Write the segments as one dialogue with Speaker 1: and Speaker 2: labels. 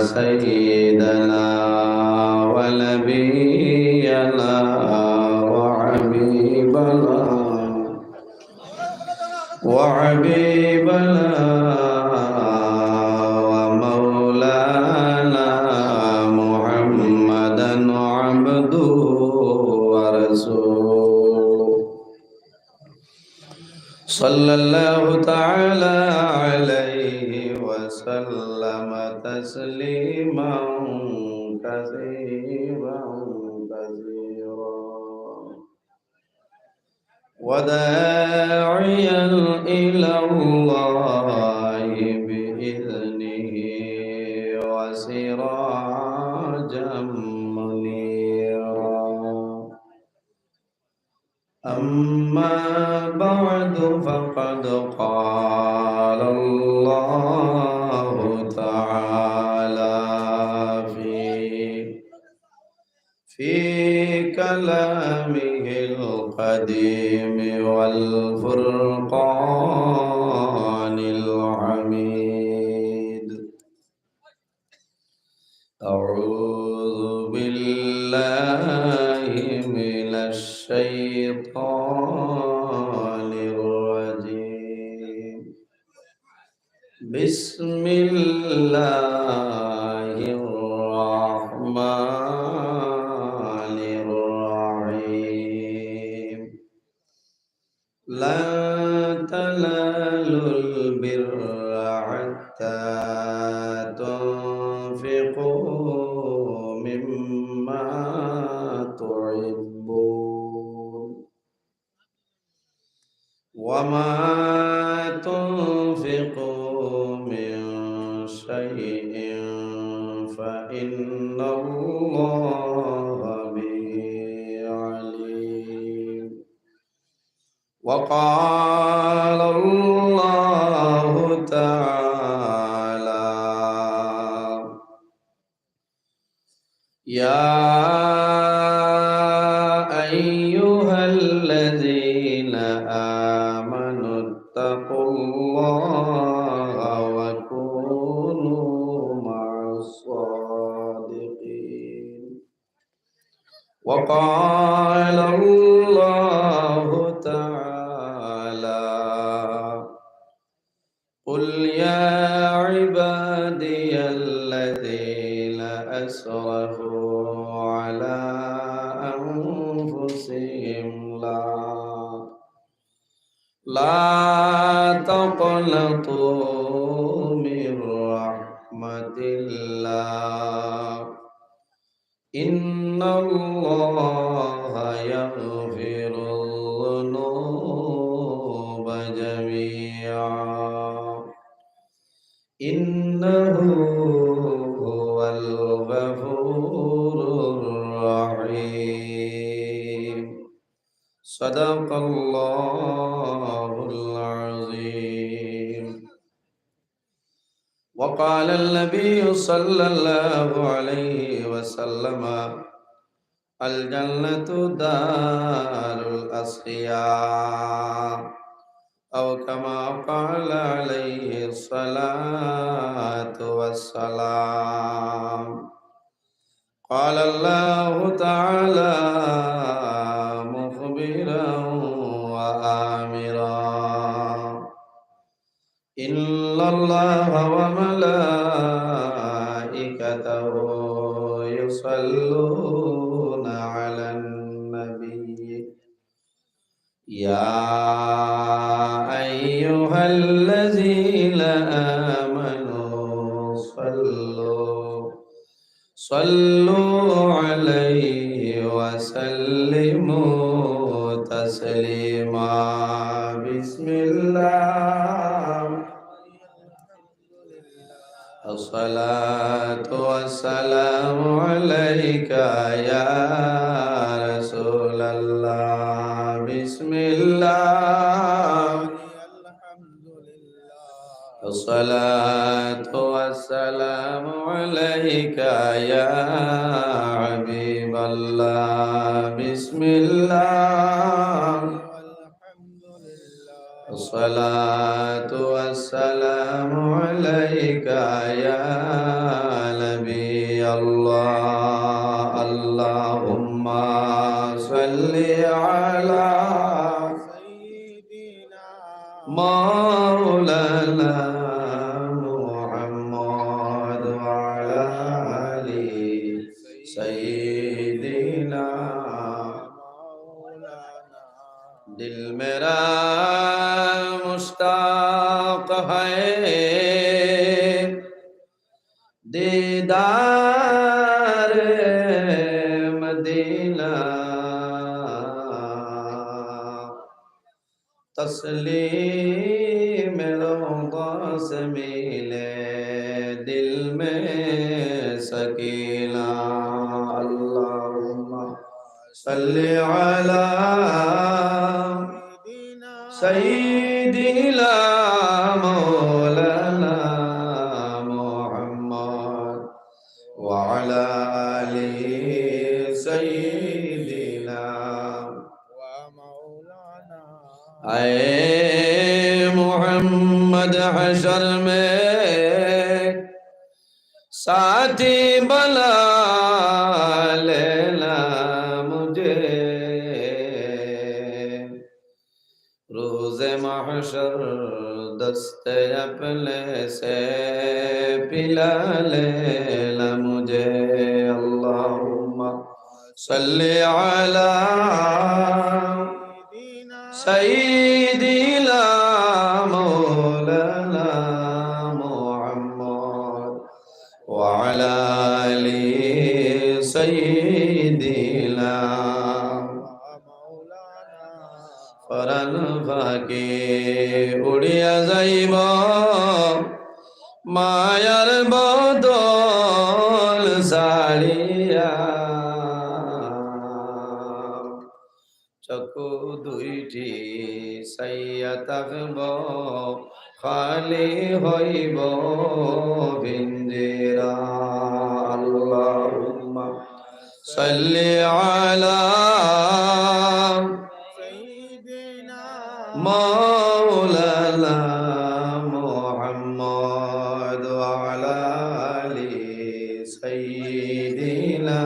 Speaker 1: سيدنا ونبينا وحبيبنا ومولانا محمدا عبده ورسوله صلى الله تعالى عليه وسلم تسليما كثيرا وداعيا إلى الله بإذنه وسراجا منيرا أما بعد فقد قال الله تعالى في كلامه القديم والفرقان الحميد أعوذ بالله من الشيطان الرجيم بسم الله الرحمن الرحيم لن تنالوا البر حتى تنفقوا مما تحبون وما تنفقوا من شيء فإن الله به عليم وقال الله تعالى يا أيها الذين آمنوا اتقوا الله وكونوا مع الصادقين وقال الله تعالى قل يا عبادي الذين أسرفوا على أنفسهم لا تقنطوا من رحمة الله إن الله يغفر الذنوب جميعا إنه هو الغفور الرحيم صدق الله العظيم وقال النبي صلى الله عليه وسلم الجنة دار الأصفياء أو كما قال عليه الصلاة والسلام قال الله تعالى مخبرا وآمرا إن الله وملائكته يصلون على النبي يا أيها الذين آمنوا صلوا عليه وسلموا تسليما بسم الله الصلاة والسلام عليك يا رسول الله بسم الله الصلاة والسلام عليك يا حبيب الله بسم الله الصلاة والسلام عليك يا আল্লাহ আল্লাহুম্মা সাল্লি আলা সাইয়্যিদিনা মাওলানা মুহাম্মদ ওয়া আলা আলি সাইয়্যিদিনা মাওলানা দিল মেরা मुश्ताक है दीदार मदीना तस्लीम रोज़ा से मिले दिल में सकीना अल्लाहुम्मा सल्ली अला सय्यिदिना मौलाना मुहम्मद व अला आलि सय्यिदिना व मौलाना आए मुहम्मद हशर में साथी बना लेना मुझे रोज़े महशर दस्ते अपने से पिला लेना मुझे अल्लाहुम्मा सल्ली अला सय्यिदिना मौलाना मुहम्मद व अला आलि सय्यिदिना পরাণ ফাঁকে উড়িয়া যাইব মায়ার বদল ছাড়িয়া চকু দুইটি সাইয়া থাকব খালি হইব বিঞ্জিরা আল্লাহুম্মা সাল্লি আলা مولانا محمد وعلى آل سيدنا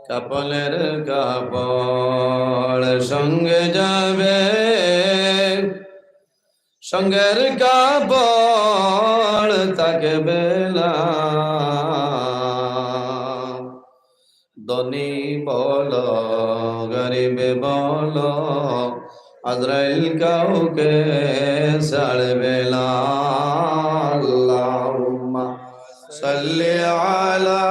Speaker 1: কাপলের কাপড় সঙ্গে যাবে সঙ্গের কাপড় থাকবে না ধনী বল গরিব বল আজরাইল কাউকে ছাড়বে না আল্লাহুম্মা সাল্লি আলা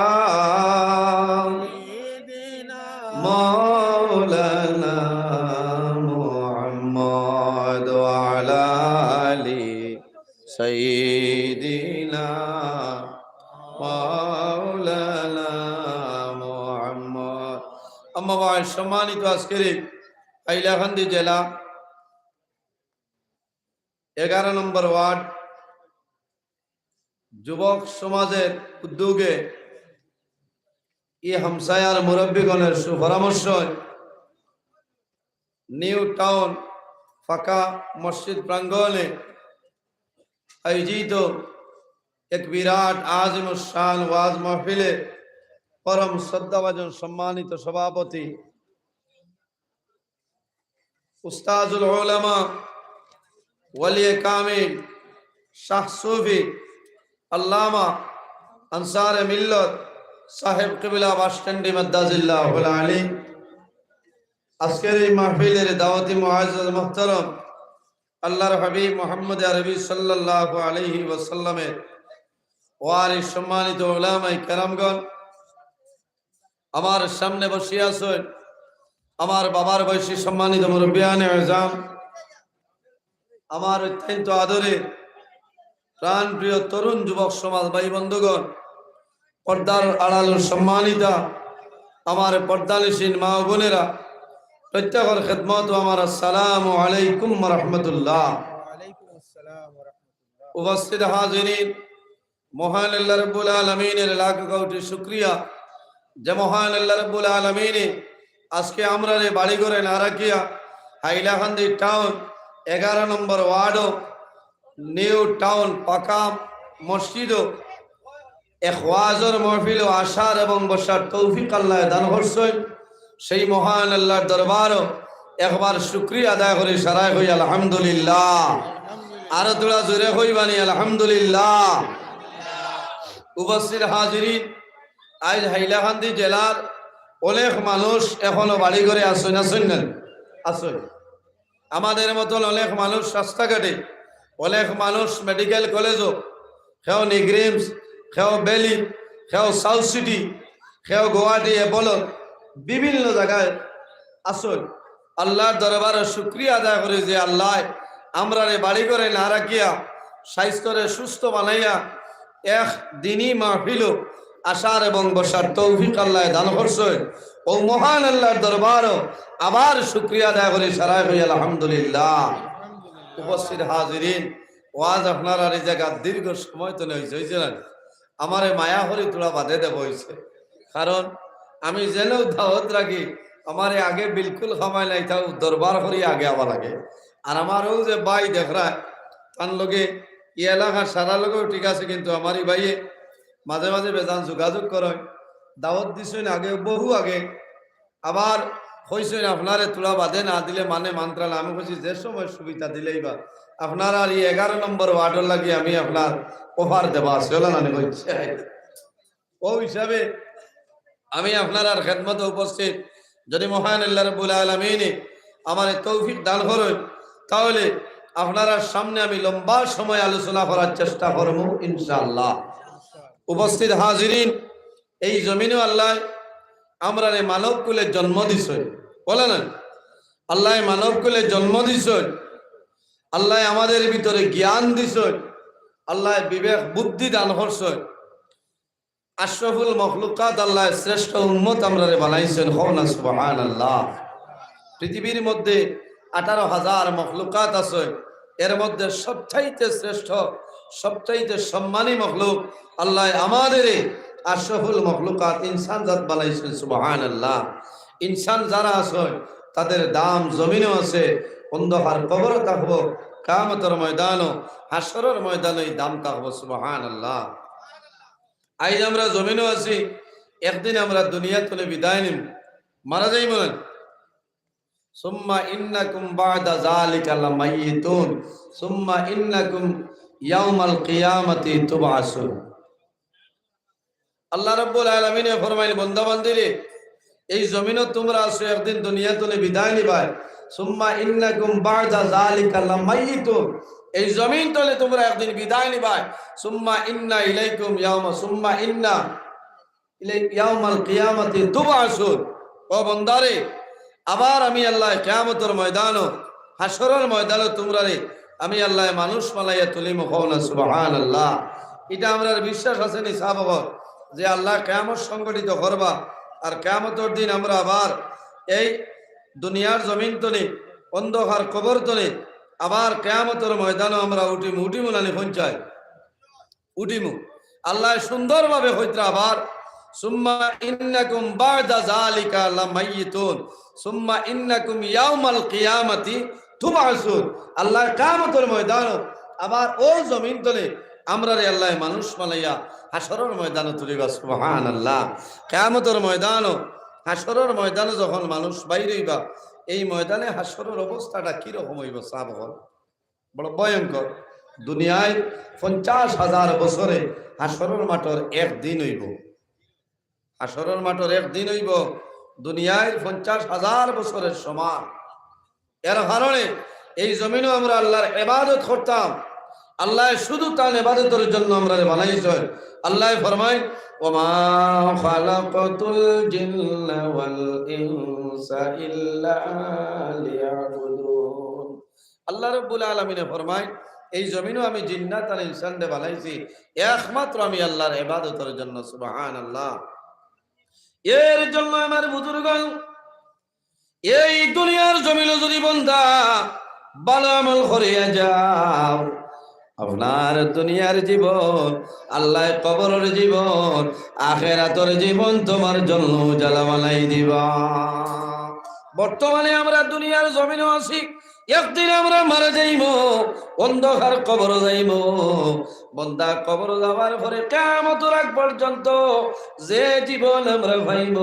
Speaker 1: মাওলানা মুহাম্মদ ওয়া আলা আলি সাইয়্যিদিনা মাওলানা আম্মাবাদ সম্মানিত আজকের হাইলাকান্দি জেলা 11 নম্বর ওয়ার্ড যুবক সমাজের উদ্যোগে এই হামসায়ার মুরব্বীগণের সুপরামর্শ নিউ টাউন ফাঁকা মসজিদ প্রাঙ্গণে আয়োজিত এক বিরাট আজিমুস শান ওয়াজ মাহফিলে পরম শ্রদ্ধাভাজন সম্মানিত সভাপতি উস্তাজুল উলামা ওয়ালি কামিল শাহ সুফি আল্লামা আনসারে মিল্লত সাহেব কিবলা বাসস্ট্যান্ডি মাদ্দাজিল্লাহুল আলী আজকের এই মাহফিলের দাওয়াতি মুআজ্জাজ মুহতারাম আল্লাহর হাবিব মুহাম্মদ আরবি সাল্লাল্লাহু আলাইহি ওয়াসাল্লামের ওয়ারিস সম্মানিত উলামায়ে কেরামগণ আমার সামনে বসে আছেন আমার বাবার বয়সী সম্মানিত মুরব্বিয়ানে আযম আমার অত্যন্ত আদরের প্রাণ প্রিয় তরুণ যুবক সমাজ ভাই বন্ধুগণ পর্দার আড়াল সম্মানিতা আমার পর্দানিসীন মা ও বোনেরা প্রত্যেকের খিদমত ও আমার আসসালামু আলাইকুম ওয়া রাহমাতুল্লাহ। উপস্থিত হাজিরিন, মহান আল্লাহ রাব্বুল আলামিনের লাখ কোটি শুকরিয়া যে মহান আল্লাহ রাব্বুল আলামিন আজকে আমরা রে বাড়ি করে না রাখিয়া হাইলাকান্দি টাউন 11 নম্বর ওয়ার্ড নিউ টাউন পাকা মসজিদ এক ওয়াজের মাহফিল আসার এবং বসার তৌফিক আল্লাহ দান করছেন। সেই মহান আল্লাহর দরবার একবার শুকরিয়া আদায় করে সারাই হই আলহামদুলিল্লাহ। আরো তোরা জোরে হইবানি আলহামদুলিল্লাহ। উপস্থিত হাজিরিন, আজ হাইলাকান্দি জেলার অনেক মানুষ এখনো বাড়ি ঘরে আসেন না আসেন। আমাদের মতন অনেক মানুষ রাস্তাঘাটে, অনেক মানুষ মেডিকেল কলেজও, কেউ নিগ্রিমস, কেউ বেলি, কেউ সাউথ সিটি, কেউ গুয়াহাটি এপোলো, বিভিন্ন জায়গায় আসল। আল্লাহর দরবারে শুকরিয়া আদায় করে যে আল্লাহ আমরা রে বাড়ি করে না রাখিয়া স্বাস্থ্যরে সুস্থ বানাইয়া এক দিনই মাহফিল আসার এবং বসার তৌফিক আল্লাহ দান করছে। ও মহান আল্লাহর দরবারও আবার শুকরিয়া আদায় করে সারাই হই আলহামদুলিল্লাহ। উপস্থিত হাজিরিন, ওয়াজ আপনারা এই জায়গা দীর্ঘ সময় তো হয়েছে না, আমার মায়া হরি তোরা বাধে দেব হয়েছে। কারণ আমি জেনেও দাওয়াত রাখি, আমার আগে বিলকুল সময় নাই, তাও দরবার করি আগে আবার লাগে। আর আমারও যে ভাই দেখরা তার লগে ই এলাকার সারা লগেও ঠিক আছে, কিন্তু আমারই ভাইয়ে মাঝে মাঝে বেজান যোগাযোগ করে দাওয়াত দিছেন আগে, বহু আগে। আবার কইছেন আপনারে তোরা বাদে না দিলে মানে মান্ত্রাল। আমি বলছি যে সময় সুবিধা দিলেই বা আপনার আর এই 11 নম্বর ওয়ার্ডের লাগিয়ে আমি আপনার অফার দেবা চলে না বলছে। ও হিসাবে আমি আপনার আর খেদমতে উপস্থিত, যদি মহান আল্লাহ রাব্বুল আলামিন আমার তৌফিক দান করেন, তাহলে আপনারা সামনে আমি লম্বা সময় আলোচনা করার চেষ্টা করব ইনশাআল্লাহ। উপস্থিত হাজিরিন, এই জমিনে আল্লাহ আমরা মানব কুলে জন্ম দিছে, বলে না আল্লাহ মানব কুলে জন্ম দিছে, আল্লাহ আমাদের ভিতরে জ্ঞান দিছে, আল্লাহ বিবেক বুদ্ধি দান করছে। আশরাফুল মখলুকাত আল্লাহ শ্রেষ্ঠ উম্মত আমরা বানাইছেন, হওনা সুবহানাল্লাহ। পৃথিবীর মধ্যে 18,000 মখলুকাত আছে, এর মধ্যে সবচাইতে শ্রেষ্ঠ, সবচাইতে সম্মানী মখলুক আল্লাহ আমাদের আশরাফুল মখলুকাত ইনসান জাত বানাইছেন, সুবহানাল্লাহ। ইনসান যারা আছে তাদের দাম জমিনও আছে, অন্ধকার কবর থাকবো, কিয়ামতের ময়দানও, হাসরের ময়দানে এই দাম থাকবো, সুবহানাল্লাহ। আজ আমরা জমিনও আছি, একদিন আমরা দুনিয়া তুলে বিদায় নিব, মারা যাই বলেন। সুম্মা ইন্নাকুম বা'দা যালিকা লামাইয়িতুন সুম্মা ইন্নাকুম ইয়াউমাল কিয়ামাতি তুবআসুন। আল্লাহ রাব্বুল আলামিন ফরমাইল, বান্দা বান্দিরে এই জমিনও তোমরা আছো, একদিন দুনিয়া তুলে বিদায় নিবা। সুম্মা ইন্নাকুম বা'দা যালিকা লামাইয়িতুন, এই জমিন তলে তোমরা একদিন বিদায় নিবা। সুম্মা ইন্না ইলাইকুম ইয়াউমা সুম্মা ইন্না ইয়াউমাল কিয়ামাতি তুবআসুন। ও বান্দারে, আবার আমি আল্লাহ কিয়ামতের ময়দানও, হাসরের ময়দানও তোমরা রে আমি আল্লাহ মানুষ মালাইয়া তুলিম, কওনা সুবহানাল্লাহ। এটা আমরার বিশ্বাস আছে নি সাহাবাগণ যে আল্লাহ কিয়ামত সংগঠিত করবা, আর কিয়ামতের দিন আমরা আবার এই দুনিয়ার জমিন তলে, অন্ধকার কবর তলে, আবার কিয়ামতের ময়দানও আমরা উঠিমু নানি পঞ্চায় উঠিমু। আল্লাহ সুন্দরভাবে হইত্রা আবার সুম্মা ইন্নাকুম বা'দা যালিকা লামাইয়িতুন সুম্মা ইন্নাকুম ইয়াউমাল কিয়ামাতি তুবআসুন। আল্লাহ কিয়ামতের ময়দানও আবার ওই জমিন তলে আমরা রে আল্লাহ মানুষ মালাইয়া হাসরের ময়দানে তুলিবা, সুবহানাল্লাহ। কিয়ামতের ময়দানও, হাসরের ময়দানে যখন মানুষ বাইরে হইবা, এই ময়দানে হাসরের অবস্থাটা কি রকম হইব সাহাবাগণ? বড় ভয়ঙ্কর। দুনিয়ায় 50,000 বছরে হাসরের মাঠের একদিন হইব, হাসরের মাঠের একদিন হইব দুনিয়ায় 50,000 বছরের সমান। এর কারণে এই জমিনও আমরা আল্লাহর ইবাদত করতাম, আল্লাহ শুধু তার ইবাদতের জন্য আমরা বানাইছে। আল্লাহ ফরমায়, ওমা খালাকাতুল জিন্না ওয়াল ইনসা ইল্লা লিয়াবুদুন। আল্লাহ রাব্বুল আলামিন ফরমায়, এই জমিনও আমি জিন্নাত আর ইনসানদের বানাইছি একমাত্র আমি আল্লাহর ইবাদতের জন্য, সুবহানাল্লাহ। এর জন্য আমার বুজুর্গগণ, এই দুনিয়ার জমিনে যদি বান্দা ভালো আমল করিয়া যাও, আপনার দুনিয়ার জীবন, আল্লাহ কবরের জীবন, আখিরাতের জীবন তোমার জন্য উজালা বানাই দিবা। বর্তমানে আমরা দুনিয়ার জমিনে আছি, একদিন আমরা মারা যাইব, অন্ধকার কবর যাইব। বন্দা কবর যাওয়ার পরে কিয়ামতের আগ পর্যন্ত যে জীবন আমরা পাইব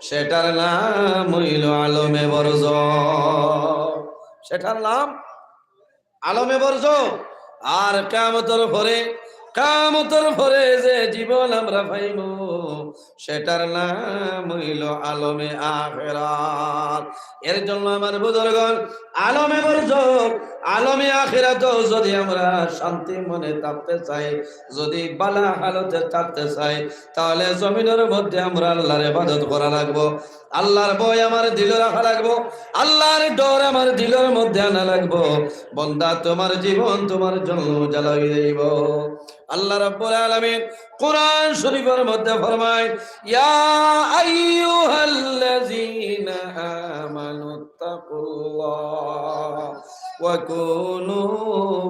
Speaker 1: সেটার নাম হইল আলমে বরজ। সেটার নাম আলমে বরজ। আর কিয়ামতের পরে যে জীবন আমরা পাইব সেটার নাম হইল আলমে আখিরাত। এর জন্য আমার বুজুর্গগণ, আলমে বরজ, আলমে আখিরাত যদি আমরা শান্তি মনে থাকতে চাই, যদি বালা হালতে থাকতে চাই, তাহলে জমিনের মধ্যে আমরা আল্লাহর ইবাদত করা লাগবো, আল্লাহর ভয় আমার দিলে রাখা লাগবো, আল্লাহর ডর আমার দিলের মধ্যে আনা লাগবো। বন্দা তোমার জীবন তোমার জন্য জ্বালাই দেব। আল্লাহ রাব্বুল আলামিন কোরআন শরীফের মধ্যে ফরমায়, ইয়া আইয়ুহাল্লাযীনা আমানুত্তাকুল্লাহ ওয়া কুনু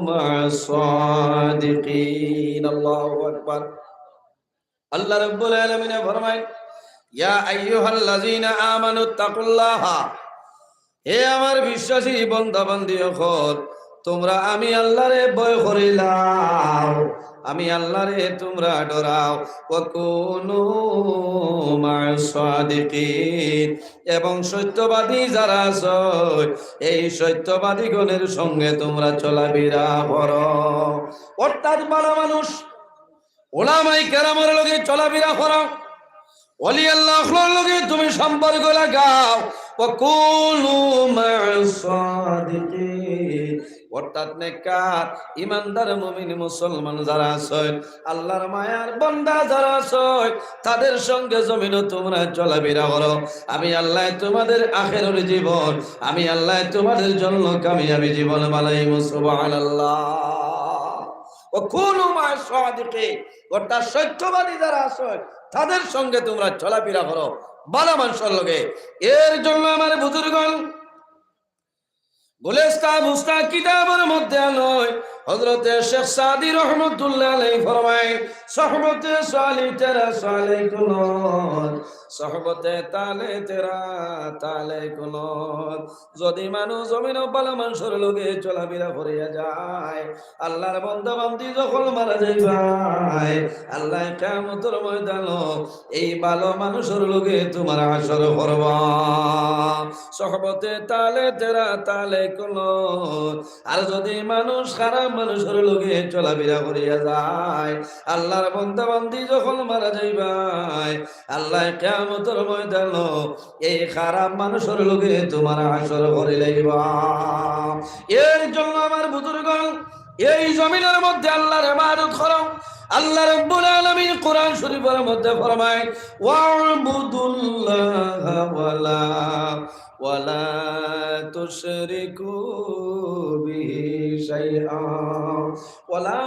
Speaker 1: মা'আস সাদিকিন। আল্লাহু আকবার। আল্লাহ রাব্বুল আলামিন ফরমায়, ইয়া আইয়ুহাল্লাযীনা আমানুত্তাকুল্লাহ, হে আমার বিশ্বাসী বান্দা বান্দী হল, তোমরা আমি আল্লাহরে ভয় করিলাম, আমি আল্লাহরে তোমরা ডরাও। ওয়া কুনু মা'আস সাদিকিন, এবং সত্যবাদী যারা আছে এই সত্যবাদী গণের সঙ্গে তোমরা চলাফেরা করো। অর্থাৎ ভালো মানুষ ওলামায়ে কেরামের লগে চলাফেরা করো, ওলি আল্লাহর লগে তুমি সম্পর্ক লাগাও। ওয়াকুলু মা'আস সাদিকিন, অর্থাৎ নেককার ইমানদার মুমিন মুসলমান যারা আছে, আল্লাহর মায়ার বান্দা যারা আছে, তাদের সঙ্গে জমিনে তোমরা চলাফেরা করো। আমি আল্লাহ তোমাদের আখিরের জীবন, আমি আল্লাহ তোমাদের জন্য কামিয়াবি জীবন বানাইব। সুবহানাল্লাহ। ওয়াকুলু মা'আস সাদিকিন, অর্থাৎ সত্যবাদী যারা আছে তাদের সঙ্গে তোমরা চলাফেরা করো, ভালো মানুষের লগে। এর জন্য আমার বুজুর্গগণ গুলিস্তান মুস্তাক কিতাবের মধ্যে নয়, হযরতে শেখ সাদি রহমাতুল্লাহ আলাইহি ফরমায়, সোহবতে সালি তেরা সালে কুনত, সোহবতে তালে তেরা তালে কুনত। যদি মানুষ জমিন ভালো মানুষের লগে চলাফেরা করিয়া যায়, আল্লাহর বান্দা বান্দি যখন মারা যাইবাই, আল্লাহ কিয়ামতের ময়দানে এই ভালো মানুষের লগে তোমার হাসর করবা। সোহবতে তালে তেরা তালে কুনত। আর যদি মানুষ খারাপ মানুষের লগে চলাফেরা করিয়া যায়, আল্লাহর বান্দা বান্দি যখন মারা যাইবাই, আল্লাহ কিয়ামতের ময়দানে এই খারাপ মানুষের লগে তোমার হাসর করে লইবা। এর জন্য আমার বুজুর্গগণ এই জমিনের মধ্যে আল্লাহর ইবাদত করো। আল্লাহ রাব্বুল আলামিন কোরআন শরীফের মধ্যে ফরমায়, ওয়া'বুদুল্লাহা ওয়ালা তুশরিকু বিহি শাইআ ওয়ালা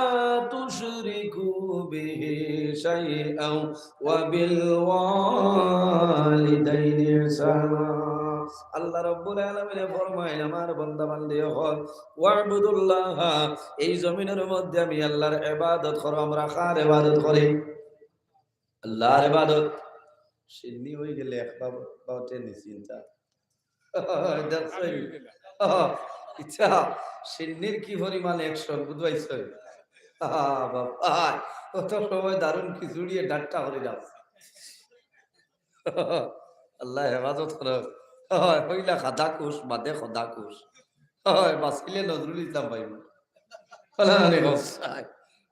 Speaker 1: তুশরিকু বিহি শাইআ ওয়া বিল ওয়ালিদাইনি ইহসানা। আল্লাহ রাব্বুল আলামিন ফরমায়, আমার বান্দা বান্দি হল, ওয়া'বুদুল্লাহ, এই জমিনের মধ্যে আমি আল্লাহর ইবাদত করো। আমরা কার ইবাদত করি? আল্লাহর ইবাদত। সিন্নি হয়ে গেলে এক বাউতে নিশ্চিন্তা ইচ্ছা সিন্নির কি পরিমাণ একশন বুঝবাইছে। বাবা কত সময় দারুণ খিচুড়িয়ে ডাট্টা করে যাও। আল্লাহ হেফাজত করো। হইলা খাদা কুশ বাদে খদা কুশ, বাঁচিলে নজরুল ইসলাম পাইব।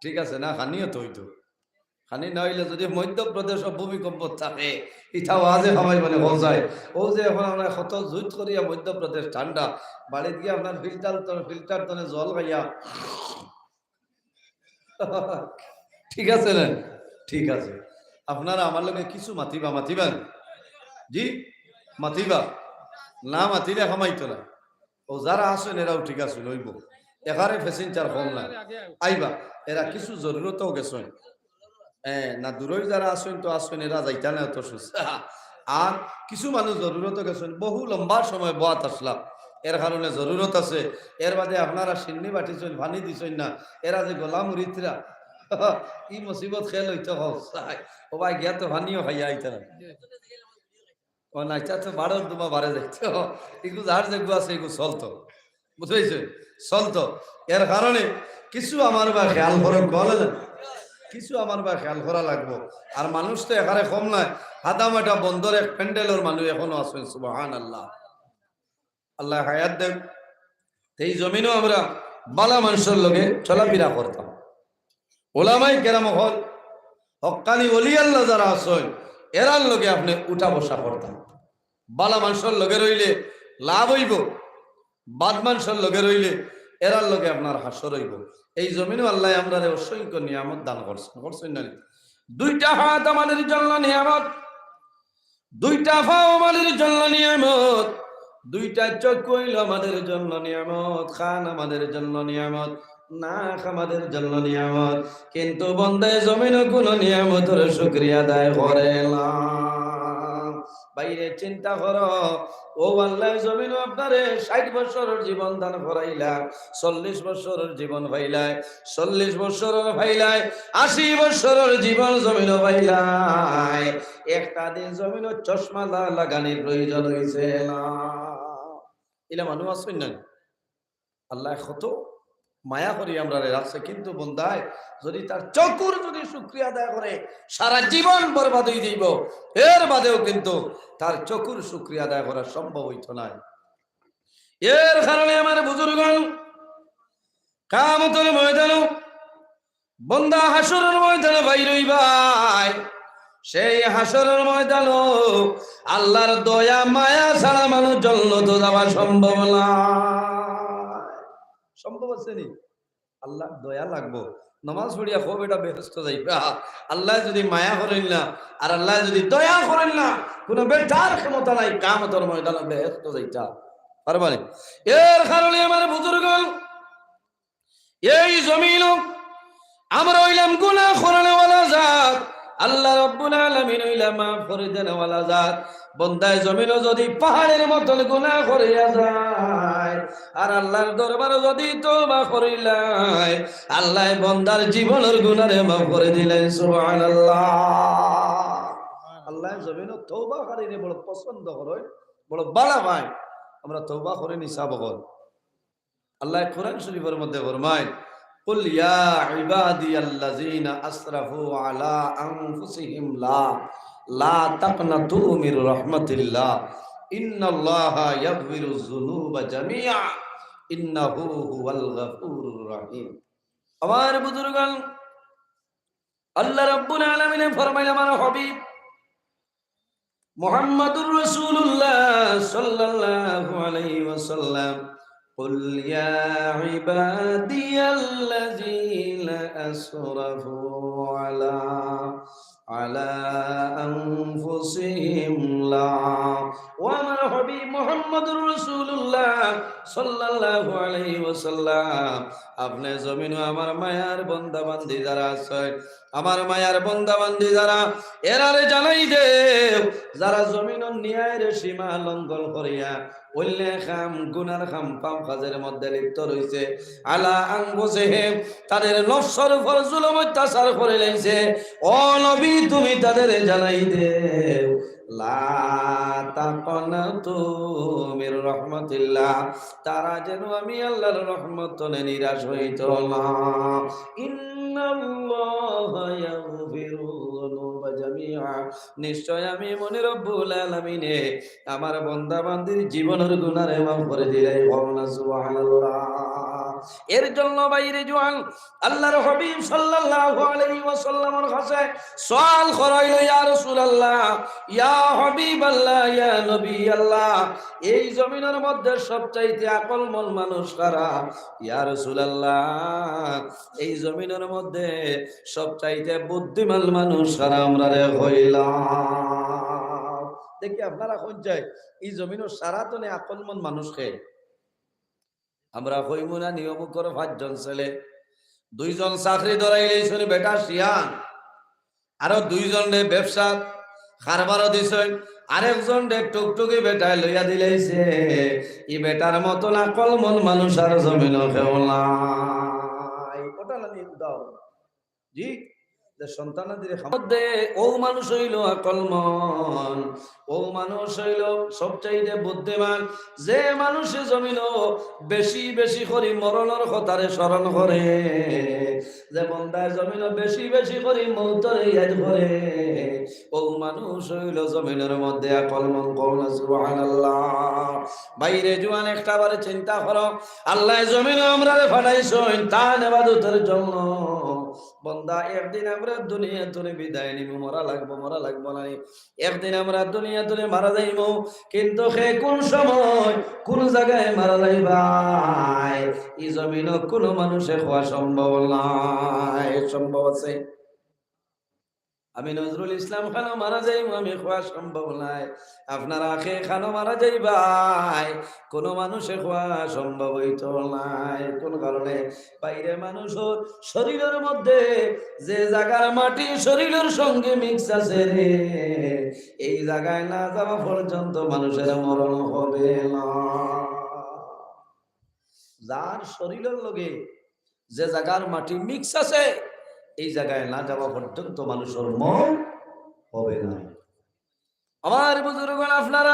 Speaker 1: ঠিক আছে না? খানিও তো হইতো, খানি না হইলে যদি মধ্যপ্রদেশ ভূমিকম্প থাকে ইটাও আজে সবাই মানে যায়। ও যে এখন আমরা কত জুত করিয়া মধ্যপ্রদেশ ঠান্ডা, বাড়িতে গিয়ে আপনার ফিল্টার তনে জল খাইয়া, ঠিক আছে না? ঠিক আছে, আপনারা আমার লগে কিছু মাতিবেন জি, মাতিবা না, মাতিলে খামাইতো না। ও যারা আসেন এরাও ঠিক আছে লইব, এখানে প্যাসেঞ্জার কম না, আইবা। এরা কিছু জরুরতও গেছেন, না দূরই যারা আসেন তো আসেন, এরা যাইতা না তো সুস্থ। আর কিছু মানুষ জরুরত গেছেন, বহু লম্বা সময় বাত আসলাম, এর কারণে জরুরত আছে। এর বাদে আপনারা সিন্নি বাটিছেন, পানি দিছেন না, এরা যে গোলাম মুরিদরা কি মুসিবত খেল হইতে হয়। ও ভাই গিয়া তো পানিও খাইয়া আইতে না। ও না, এটা তো বারোর দুমা বারে যাইতো, এগুলো যার যেগুলো আছে এগুলো চলতো। বুঝতে চলতো। এর কারণে কিছু আমার বা খেয়াল করে বলে না, কিছু আমার বা খেয়াল করা লাগবো। আর মানুষ তো এখানে কম নয়, হাদামাটা বন্দর এক প্যান্ডেলের মানুষ এখনো আছেন। সুবহানাল্লাহ, আল্লাহ হায়াত দেন। এই জমিনও আমরা বালা মানুষের লগে চলাফেরা করতাম। ওলামাই কেরাম হল হক্কানি ওলি আল্লাহ যারা আছেন এরার লগে আপনি উঠা বসা করতাম। বালা মানুষের লগে রইলে লাভ হইব, বাদ মানুষের লগে রইলে এরার লগে আপনার হাসর হইব। এই জমিনও আল্লাহ আমরা অসংখ্য নিয়ামত দান করছেন, করছেন না? দুইটা হাত আমাদের জন্য নিয়ামত, দুইটা পাও আমাদের জন্য নিয়ামত, দুইটা চোখ হইল আমাদের জন্য নিয়ামত, খান আমাদের জন্য নিয়ামত, নাক আমাদের জন্য নিয়ামত। কিন্তু বন্দায় জমিন কোন নিয়ামতের শুকরিয়া আদায় করে না। বাইরে চিন্তা করো, ও আল্লাহ জমিন আপনারে 60 বছরের জীবন দান করাইলা, 40 বছরের জীবন ভাইলাই, 40 বছরের ভাইলাই, 80 বছরের জীবন জমিন ভাইলাই। একটা দিন জমিন চশমা লাগানির প্রয়োজন হয়েছে না। এলা মানুষ আসবেন না, আল্লাহ কত মায়া করি আমরা রাখছে। কিন্তু বন্দায় যদি তার চকুর যদি শুকরিয়া আদায় করে সারা জীবন বরবাদ হয়ে দিব, এর বাদেও কিন্তু তার চকুর শুকরিয়া আদায় করা সম্ভব হইত না। এর কারণে আমার বুজুর্গণ কিয়ামতের ময়দানে বন্দা হাসরের ময়দানে বাইর হইবাই। সেই হাসরের ময়দানে আল্লাহর দয়া মায়া ছাড়া মানুষ জান্নাত যাওয়া সম্ভব না। সম্ভব আছে নি? আল্লাহ দয়া লাগবো, নামাজ পড়িয়া খুব এটা বেহেস্ত যাইবা। আল্লাহ যদি মায়া করেন না আর আল্লাহ যদি দয়া করেন না, কোন বেটার ক্ষমতা নাই কিয়ামতের ময়দানে বেহেস্ত যাইতা পারবানি। এর কারণে আমার বুজুর্গণ এই জমিন আমরা হইলাম গুনাহ করনেওয়ালা জাত, আল্লাহ রাব্বুল আলামিন হইলা মাফ করে দেনওয়ালা জাত। বন্দায় জমিনও যদি পাহাড়ের মতন গুনাহ করিয়া যায় আর আল্লাহর দরবারে যদি তওবা করিলাই, আল্লাহ বন্দার জীবনের গুনাহে মাফ করে দিলেন। সুবহানাল্লাহ। আল্লাহ জমিনও তওবাকারীরে বড় পছন্দ করে, বড় ভালো পায়। আমরা তওবা করে নিসাব কর। আল্লাহ কোরআন শরীফের মধ্যে ফরমায়, কুল ইয়া ইবাদিয়াল্লাযীনা আসরাফু আলা আনফুসিহিম লা তাকনাতু মির রাহমাতিল্লাহ ইন্নাল্লাহা ইয়াগফিরুয যুনুবা জামিআ ইন্নাহু হুয়াল গফুরুর রহিম। আমার বুজুর্গণ, আল্লাহ রাব্বুল আলামিন ফরমাইলেন আমার হাবিব মুহাম্মাদুর রাসূলুল্লাহ সাল্লাল্লাহু আলাইহি ওয়াসাল্লাম, قل يا عبادي الذين أسرفوا على أنفسهم لا وما حبيب محمد رسول الله صلى الله عليه وسلم। আপনি জমিন আমার মায়ার বান্দা বান্দি যারা আছে, আমার মায়ার বান্দা বান্দি যারা, এরারে জানাই দে যারা জমিনের ন্যায়ের সীমা লঙ্ঘন করিয়া অন্য খাম গুনার খাম পাপ কাজের মধ্যে লিপ্ত রয়েছে, আলা আনফুসিহিম তাদের নফসের উপর জুলুম অত্যাচার করে লাইছে, ও নবী তুমি তাদের জানাই দেও লা তাকনাতু মির রাহমাতিল্লাহ, তারা যেন আমি আল্লাহর রহমত নিরাশ হইত না। ইন্নাল্লাহা ইয়াগফিরুয যুনুবা জামিআ, নিশ্চয় আমি মনে রব্বুল আলামিনে আমার বান্দা বান্দির জীবনের গুনাহে মাফ করে দিলাই। বলনা সুবহানাল্লাহ। এর জন্য বাইরে জওয়ান আল্লাহর হাবিব সাল্লাল্লাহু আলাইহি ওয়াসাল্লামের কাছে সওয়াল করাইল, ইয়া রাসূলুল্লাহ, ইয়া হাবিবাল্লাহ, ইয়া নবী আল্লাহ, এই জমিনের মধ্যে সবচাইতে আকলমন মানুষ কারা? ইয়া রাসূলুল্লাহ, এই জমিনের মধ্যে সবচাইতে বুদ্ধিমান মানুষ কারা? আমরা রে হইলাম। দেখি আপনারা কোন যায় এই জমিনের সারাতনে আকলমন মানুষকে আমরা হইমুনা নিয়ম করে 5 জন ছেলে, 2 জন চাকরি ধরাইলেই শুনি বেটা শিয়ান, আরো 2 জন ব্যবসা কারবারও দিছেন, আরেকজন টুকটুকি বেটায় লইয়া দিলাইছে। ই বেটার মতো না কলমন মানুষ আর জমিন কেউ নাই। ওটা না দাও জি সন্তানাদের মধ্যে ও মানুষ হইল আকলমন, ও মানুষ হইল সবচাইতে বুদ্ধিমান, যে মানুষে জমিন বেশি বেশি করে মরণের কথারে স্মরণ করে, যে বন্দায় জমিন বেশি বেশি করে মৌতরে ইয়াদ করে, ও মানুষ হইল জমিনের মধ্যে আকলমন। করুন সুবহানাল্লাহ। বাইরে জোয়ান একটা বারে চিন্তা করো, আল্লাহ জমিনে আমরা ফাটাইছেন তার ইবাদতের জন্য। বন্দা একদিন আমরা দুনিয়া তুলে বিদায় নিব, মরা লাগবো না, একদিন আমরা দুনিয়া তুলে মারা যাইব, কিন্তু সে কোন সময় কোন জায়গায় মারা যাইবাই এই জমিন কোন মানুষে হওয়া সম্ভব নাই। সম্ভব আছে? আমি নজরুল ইসলাম খানও মারা যাইব, আমি খোয়া সম্ভব নাই। আপনারা আখে খানও মারা যাইবাই, কোন মানুষে খোয়া সম্ভব হইতো নাই। কোন কারণে? বাইরে মানুষের শরীরের মধ্যে যে জায়গার মাটি শরীরের সঙ্গে মিক্স আছে রে, এই জায়গায় না যাওয়া পর্যন্ত মানুষের মরণ হবে না। যার শরীরের লগে যে জায়গার মাটি মিক্স আছে, এই জায়গায় না যাওয়া পর্যন্ত মানুষের মন হবে না। আমার বুজুর্গণ, আপনার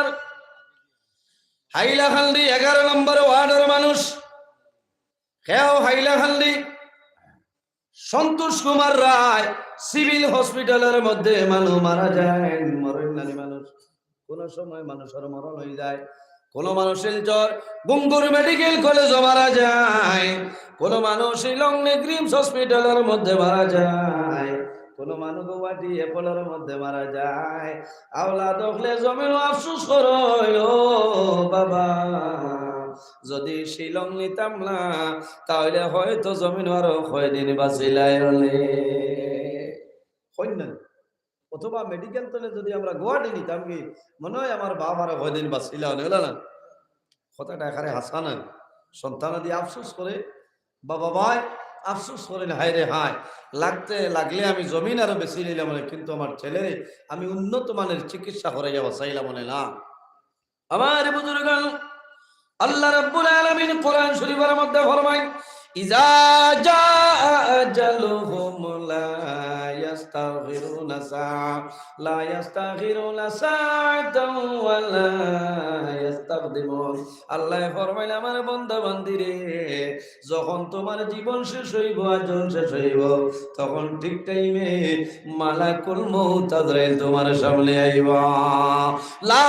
Speaker 1: হাইলাকান্দি 11 নম্বর ওয়ার্ডের মানুষ, কেউ হাইলাকান্দি সন্তোষ কুমার রায় সিভিল হসপিটালের মধ্যে মানুষ মারা যায়, মরেন নানি মানুষ। কোন সময় মানুষের মরণ হয়ে যায়, কোন মানুষের জ্বর গুঙ্গুর মেডিকেল কলেজে মারা যায়, কোন মানুষ লংনি গ্রিমস হসপিটালের মধ্যে মারা যায়, কোন মানুষ গুয়াহাটি অ্যাপোলোর মধ্যে মারা যায়। আওলা দেখলে জমিন আফসোস করইল, বাবা যদি শিলং নিতাম না তাহলে হয়তো জমিন আরো কয়দিন বাঁচিলাই হলে না, অথবা মেডিকেল তলে যদি আমরা গুয়াহাটি নিতাম কি মনে হয় আমার বাবার কয়দিন বাঁচিলা হলে না। কথাটা এখানে হাসা নয়, সন্তানা দিয়ে আফসোস করে, বাবা ভাই আফসোস করেন, হায় রে হায়, লাগলে আমি জমিন আরো বেশি নিলাম না, কিন্তু আমার ছেলে আমি উন্নত মানের চিকিৎসা করে যাওয়া চাইলাম না। আমার বুজুর্গণ, আল্লাহ রাব্বুল আলামিন কোরআন শরীফের মধ্যে ফরমায়, ইজা জাআ আজালুহুম লা ইস্তাগফিরুনা লা ইস্তাগফিরুনা সাআতাও ওয়া লা ইস্তাকদিমুন। আল্লাহ ফরমায়, আমার বান্দা বান্দিরে, যখন তোমার জীবন শেষ হইব, আজল শেষ হইব, তখন ঠিক টাইমে মালাকুল মউত আজরাইল তোমার সামনে আইবা। লা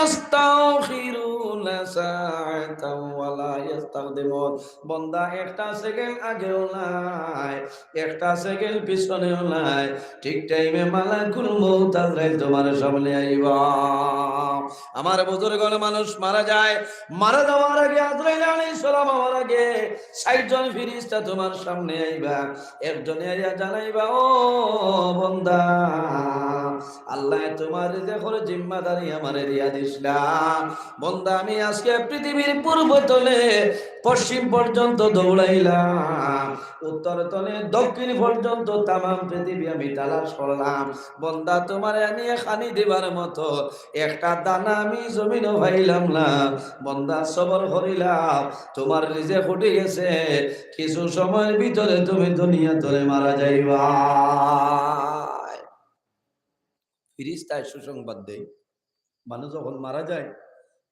Speaker 1: ইস্তাগফিরুনা সাআতাও ওয়া লা ইস্তাকদিমুন। বান্দা একটা সেকেন্ড আগেও নাই, একটা সেকেন্ড পিছনেও নাই, ঠিক টাইমে মালাকুল মউত আজরাইল তোমার সামনে আইবা। আমার বুজুর্গণ, মানুষ মারা যায়, মারা যাওয়ার আগে আজরাইল আলাইহিস সালাম আমার আগে ৬০ জন ফেরেশতা তোমার সামনে আইবা, একজনে আইয়া জানাইবা, ও বান্দা, আল্লাহ তোমার রিজিকের জিম্মাদারি আমারে দিয়া দিছলা। বান্দা, আমি আজকে পৃথিবীর পূর্ব তলে পশ্চিম পর্যন্ত দৌড়াইলাম, উত্তর তলে দক্ষিণ পর্যন্ত তামাম পৃথিবী আমি তালাশ করলাম। বান্দা, তোমার নিয়ে খানি দিবার মতো একটা দানা আমি জমিনও পাইলাম না। বান্দা, সবর করিলাম, তোমার রিজিক ফুটে গেছে, কিছু সময়ের ভিতরে তুমি দুনিয়া ধরে মারা যাইবা। ফেরেশতায় সুসংবাদ দেয়, মানুষ যখন মারা যায়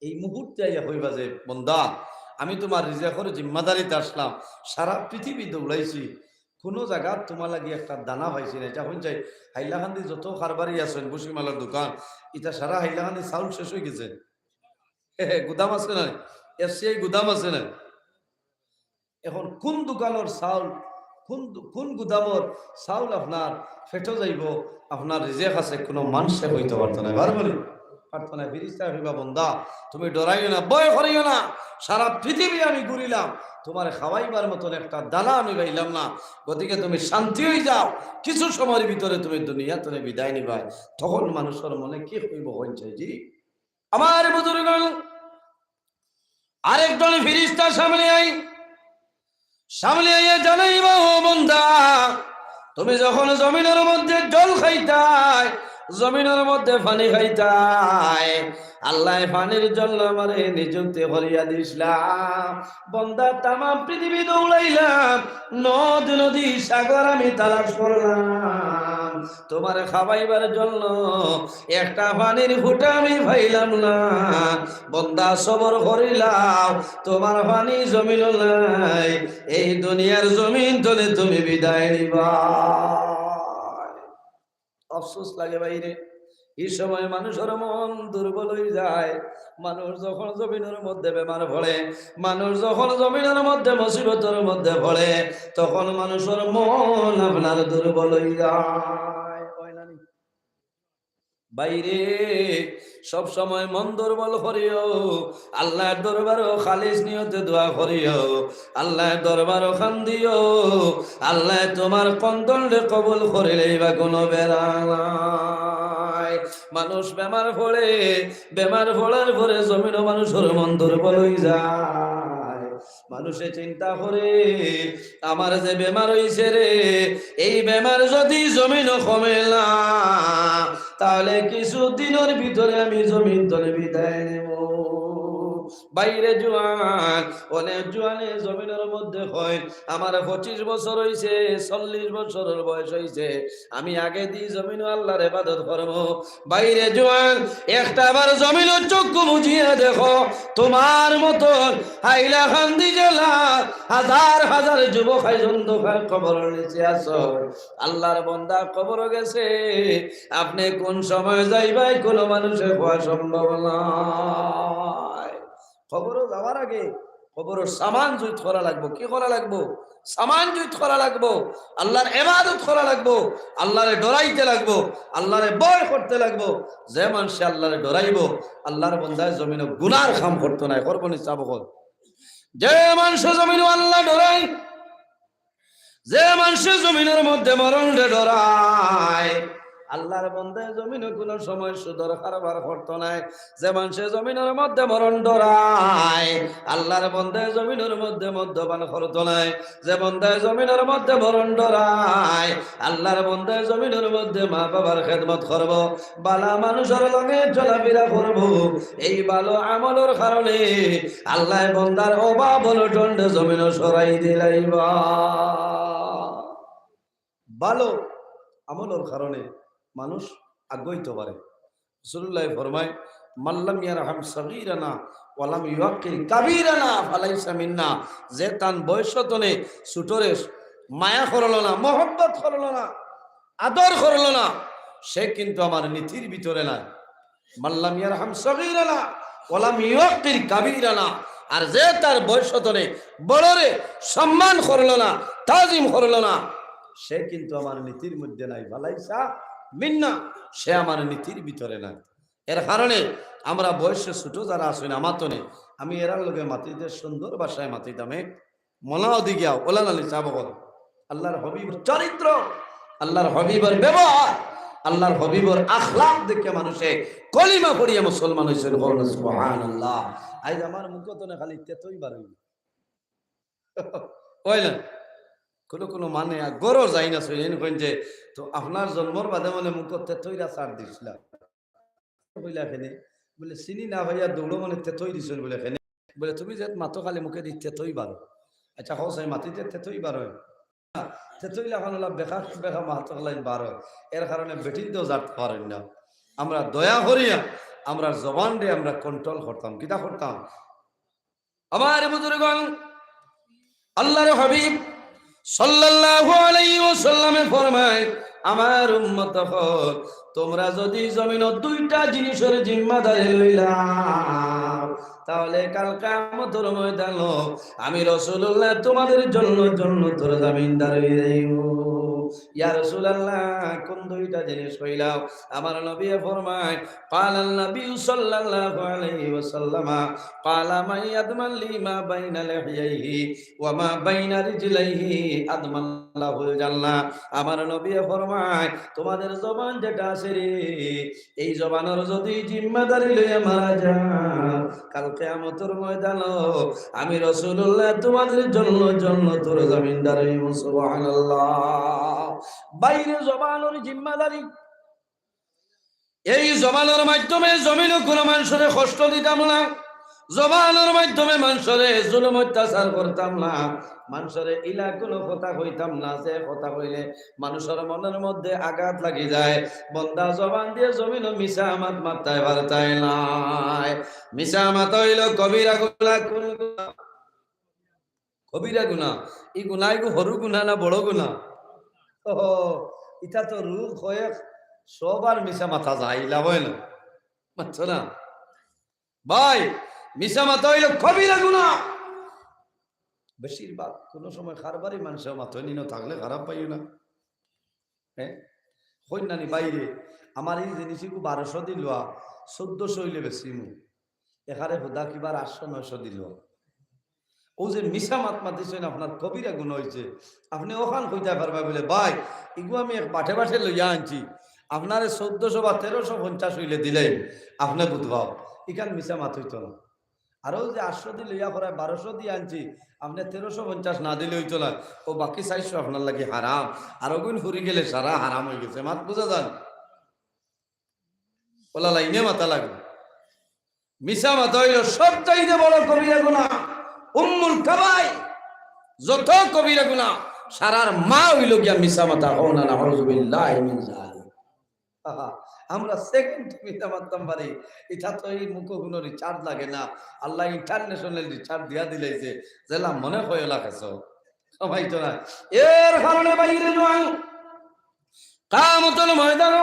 Speaker 1: এই মুহূর্তে আইয়া হইবা যে, বান্দা, আমি তোমার রিজিকের জিম্মাদারিতে আসলাম, সারা পৃথিবী দৌড়াইছি, কোনো জায়গা তোমার লাগি একটা দানা পাইছি না। যখন চাই হাইলাকান্দি যত কারবারি আছেন, বসিমালার দোকান, এটা সারা হাইলাকান্দি চাউল শেষ হয়ে গেছে। গুদাম আছে না, এফসিআই গুদাম আছে না, এখন কোন দোকানের চাউল, কোন গুদামর চাউল আপনার ফেটো যাইব, আপনার রিজিক আছে, কোনো মানুষে হইতে পারতো না। বার বলি পারতো না। ফেরেশতা হইবা, বান্দা তুমি ডরাইও না, ভয় করিও না, সারা পৃথিবী আমি ঘুরিলাম, তোমার খাওয়াইবার মতন একটা দানা আমি পাইলাম না, গতিকে তুমি শান্তি হয়ে যাও, কিছু সময়ের ভিতরে তুমি দুনিয়া তুমি বিদায় নিবাই। তখন মানুষের মনে কি হইব হইছে জি। আমার বুজুর্গণ, আরেকজন ফেরেশতা সামনে আইয়া জানাইবা, ও বান্দা, তুমি যখন জমিনের মধ্যে জল খাইতাই, জমিনের মধ্যে পানি খাইতাই, আল্লাহ পানির জন্য আমারে নিযুক্তি করিয়া দিছিলাম। বান্দা, তামাম পৃথিবী দৌড়াইলাম, নদ নদী সাগর আমি তালাশ করলাম, তোমার খাওয়াইবার জন্য একটা পানির ফুটা আমি পাইলাম না। বন্দা সবর করিলাম, তোমার পানি জমিল নাই, এই দুনিয়ার জমিন তলে তুমি বিদায় নিবা। আফসোস লাগে বাইরে, এই সময় মানুষের মন দুর্বল হয়ে যায়। মানুষ যখন জমিনের মধ্যে বেমার পড়ে, মানুষ যখন জমিনের মধ্যে মুসিবতের মধ্যে পড়ে, তখন মানুষের মন আপনার দুর্বল হয়ে যায়। বাইরে সব সময় মন দুর্বল করিও, আল্লাহর দরবারও খালিস নিয়তে দোয়া করিও, আল্লাহর দরবারও খান দিও, আল্লাহ তোমার কন্দলে কবুল করিলেই বা কোনো বেড়া নাই। মানুষ বেমার পড়ে, বেমার পড়ার পরে জমিন মানুষের মন দুর্বল হয়ে যায়। মানুষে চিন্তা করে আমার যে বেমার হইছে রে, এই বেমার যদি জমিন কমে না, তাহলে কিছু দিনের ভিতরে আমি জমিন তলে বিদায় নেব। বাইরে জোয়ান, অনেক জোয়ানে জমিনের মধ্যে হয় আমার 25 বছর হইছে, 40 বছরের বয়স হইছে, আমি আগে দিয়ে জমিন আল্লাহর ইবাদত করব। বাইরে জোয়ান, একটা বার জমিন চক্ষু মুজিয়ে দেখো, তোমার মতো হাইলাকান্দি জেলা হাজার হাজার যুবক হাইজন্দ কবরের নিচে আছো। আল্লাহর বান্দা কবর গেছে, আপনি কোন সময় যাইবাই কোনো মানুষের হওয়া সম্ভব নয়। খবরও যাওয়ার আগে খবরের সামান জুত করা লাগবো। কি করা লাগবো? সামান জুত করা লাগবো, আল্লাহর ইবাদত করা লাগবো, আল্লাহরে ডরাইতে লাগবো, আল্লাহরে ভয় করতে লাগবো। যে মানুষ আল্লাহরে ডরাইবো, আল্লাহর বান্দায় জমিনে গুনার কাম করতো না, করবো নি চাবো। যে মানুষ জমিনে আল্লাহ ডরাই, যে মানুষের জমিনের মধ্যে মরণ ডরায়, আল্লাহর বান্দায় জমিনে কোনো সময় সুদর কারবার করতো না। যে মানুষের জমিনের মধ্যে মরণ ডরায়, আল্লাহর বান্দায় জমিনের মধ্যে মদ্যপান করতো না। যে বান্দায় জমিনের মধ্যে মরণ ডরায়, আল্লাহর বান্দায় জমিনের মধ্যে মা বাবার খেদমত করব, বালা মানুষের লগে চলাফেরা করব। এই ভালো আমলের কারণে আল্লাহ বান্দার অভাব অনটন জমিনে সরাই দিলাইবা। ভালো আমলের কারণে মানুষ আগ্রহিত পারে। রাসূলুল্লাহ ফরমায়, মাল্লাম ইয়ারহাম সগীরানা ওয়ালাম ইউকির কাবীরানা ফালাইসা মিন্না। যে তান বয়সতনে ছোটরে মায়া করল না, মহব্বত করল না, আদর করল না, সে কিন্তু আমার নীতির ভিতরে নাই। মাল্লাম ইয়ারহাম সগীরানা ওয়ালাম ইউকির কাবীরানা। আর যে তার বয়সতনে বড়রে সম্মান করল না, তাজিম করল না, সে কিন্তু আমার নীতির মধ্যে নাই। ফালাইসা মিন্না, সে আমার নীতির ভিতরে নাই। এর কারণে আমরা বয়সে ছোট যারা আসেন আমার তো নেই, আমি এরার লোকে মাতিতে সুন্দর ভাষায় মাতিতামে মনাও দিগিয়া ওলান আলী চাবল। আল্লাহর হবিবর চরিত্র, আল্লাহর হবিবর ব্যবহার, আল্লাহর হবিবর আখলাক দেখে মানুষে কলিমা পড়িয়া মুসলমান হয়েছে। সুবহানাল্লাহ। আজ আমার মুখতনে খালি তেতই বার হইলেন কোনো কোনো মানে গরো যাই না শুনেন যে তো আপনার জন্মর বাদে মানে মুখ তেতইরা ছাড় দিছিলাম বলে খেনে বলে চিনি না ভাইয়া দৌড়ো মানে তেতই দিছেন বলে খেনে বলে তুমি যে মাতো খালি মুখে দি তেতই বারো। আচ্ছা হোস আমি মাটিতে তেতই বারো, তেতই লাগানো বেকা বেকা মাতো লাইন বারো। এর কারণে বেটিন তো জাত পারেন না। আমরা দয়া করিয়া আমরা জবান রে আমরা কন্ট্রোল করতাম, কিতা করতাম। আমার বুজুর্গণ, আল্লাহর হাবিব সাল্লাল্লাহু আলাইহি ওয়াসাল্লামে ফরমায়, আমার উম্মত হল তোমরা যদি জমিনের দুইটা জিনিসের জিম্মাদারি লইলাম, তাহলে কাল কিয়ামতের ময়দানে আমি রাসূলুল্লাহ তোমাদের জন্য জান্নাতের জামিনদার হয়ে যাইব। ইয়া রাসূলুল্লাহ, কোন দুইটা জিনিস হইলাম? আমার নবী ফরমায়, ক্বালান নবী সাল্লাল্লাহু আলাইহি ওয়াসাল্লাম, ক্বালা মান ইয়াদমান লিমা বাইনা লিহইহি ওয়া মা বাইনা রিজলাইহি আদমান লাহুল জান্নাহ। আমার নবী ফরমায়, তোমাদের জবান যেটা আছে রে, এই জবানের যদি জিম্মাদারি লইয়া মারা যাও, কাল কিয়ামতের ময়দানে আমি রাসূলুল্লাহ তোমাদের জন্য জান্নাতের জামিনদার হইব। সুবহানাল্লাহ। বাইরে জবানের জিম্মাদারি, এই জবানের মাধ্যমে জমিনে কোনো মানুষের কষ্ট দিতাম না, জবানের মাধ্যমে মানুষরে জুলুম অত্যাচার করতাম না, মানুষরে ইলা কোনো কথা কইতাম না, যে কথা কইলে মানুষের মনের মধ্যে আঘাত লাগি যায়। বন্দা জবান দিয়ে জমিন মিশা মাত মাত্তায় বার্তায় নাই। মিশা মাত হইল কবিরা গুনাহ। কোন গুনাহ? কবিরা গুনাহ। এই গুনাহ গো হরু গুনাহ না বড় গুনাহ? ও এটা তো রূপ হয়ে সবার মিশা মাথা যায়, লাভ হয় না, বুঝছো না ভাই? মিশা মাথা হইল কবিরা গুনাহ। বেশিরভাগ কোন সময় খারবারই মানুষের মাথায় নিনো থাকলে খারাপ পাইও না। হ্যাঁ কন্যানি বাইরে আমার এই জিনিসগুলো 1200 দিল, 1400 হইলে বেশি মু এখানে হুদা কিবার 800-900 দিল। ও যে মিশা মাত মাতিছেন আপনার কবিরা গুণ হয়েছে, আপনি ওখান কইতে পারবা বলে ভাই এগুলো আমি এক বাঠে বাঠে লইয়া আনছি, আপনার 1400 বা 1350 হইলে দিলেন আপনি বুঝবাও এখান মিশা মাত হইতো না। আরো যে 800 দিয়ে লইয়া করায় 1200 দিয়ে আনছি, আপনি 1350 না দিলে হইতো না, ও বাকি 400 আপনার লাগে হারাম। আর ওগুন ফুরি গেলে সারা হারাম হয়ে গেছে। মাত বুঝা যান? ওলা লাইনে মাথা লাগবে। মিশা মাথা হইল সব চাইতে বড় কবিরা গুনাহ, উম্মুল কাবাই। যত কবিরা গুনাহ সারার মা হইল গিয়া মিশা মাথা। ওনা নাউযুবিল্লাহি মিন যালিক। আমরা সেকেন্ড মিশা মারতাম পারি, এটা তো এই মুখগুলো রিচার্জ লাগে না। আল্লাহ ইন্টারন্যাশনাল রিচার্জ দিয়া দিলাইছে, জেলা মনে হয় লাগাছো সবাই তো না। এর কারণে বাইরে নয়, কিয়ামতের ময়দান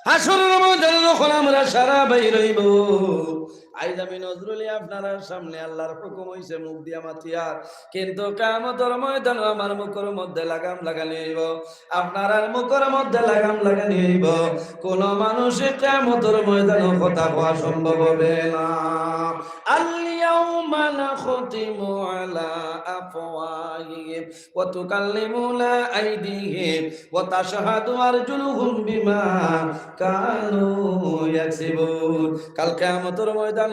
Speaker 1: হাসরের ময়দানে যখন আমরা সারা বাইর হইব, আইজ আমি নজরুলি আপনার সামনে আল্লাহর হুকুম হইছে মুখ দিয়া মাতিয়ার, কিন্তু কিয়ামতের ময়দানে আমার মুখের মধ্যে লাগাম লাগানি হইব, আপনার আর মুখের মধ্যে লাগাম লাগানি হইব। কোন মানুষের কিয়ামতের ময়দানে কথা কওয়া সম্ভব হবে না। আল-ইয়াউমা নাখতিমু আলা আফওয়াহিহিম ওয়া তুকাল্লিমুনা আইদিহিম ওয়া তাশহাদু আরজুলুহুম বিমা কানু ইয়াকসিবুন। কাল কিয়ামতের ময়দানে,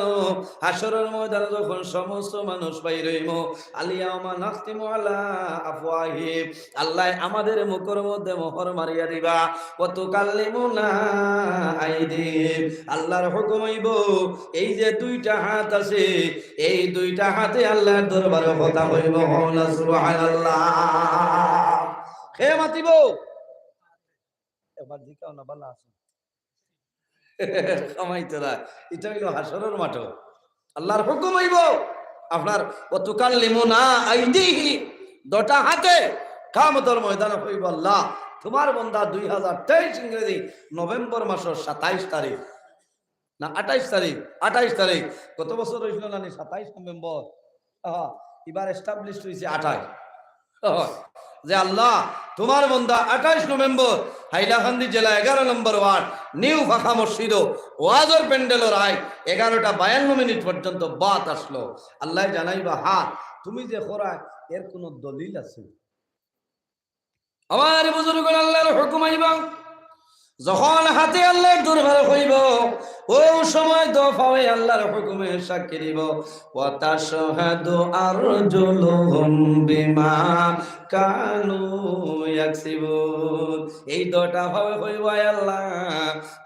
Speaker 1: হাসরের ময়দানে যখন সমস্ত মানুষ বাইর হইব, আল-ইয়াউমা নাখতিমু আলা আফওয়াহিহিম, আল্লাহ আমাদের মুখের মধ্যে মোহর মারিয়া দিবা। ওয়া তুকাল্লিমুনা আইদিহিম, আল্লাহর হুকুম হইব এই যে দুইটা হাত আছে, এই দুইটা হাতে আল্লাহর দরবারে কথা হইব। সুবহানাল্লাহ। কে মাতিব? এবার দিকাও না বালা আছে কামাইতরা। এটা হইল হাসরের মাঠ, আল্লাহর হুকুম হইব আপনার ওয়া তুকাল্লিমুনা আইদিহি, দুটা হাতে কিয়ামতের ময়দানে হইব আল্লাহ তোমার বান্দা 2023 ইংরেজি নভেম্বর মাসের 27 তারিখ না 28 তারিখ, 28 তারিখ। গত বছর হয়েছিল না 27 নভেম্বর, এবার এস্টাবলিশ হয়েছে 28। যে আল্লাহ তোমার বান্দা 28 নভেম্বর হাইলাকান্দি জেলা 11 নম্বর ওয়ার্ড নিউ ফাঁকা মসজিদ ওয়াজর প্যান্ডেলের আয় 11:52 পর্যন্ত বাত আসলো। আল্লাহ জানাইবা হাত তুমি যে খোরা এর কোন দলিল আছে? আমার বুজুর্গ আল্লাহর হুকুম আইবা যখন হাতে আল্লাহর দরবারে হইব, ও সময় দফা হয়ে আল্লাহর হুকুমে সাক্ষী দিব। ওয়া তাশহাদু আরজুলুহুম বিমা কানু ইয়াকসিবুন, এই দুটা ভাবে হইব আল্লাহ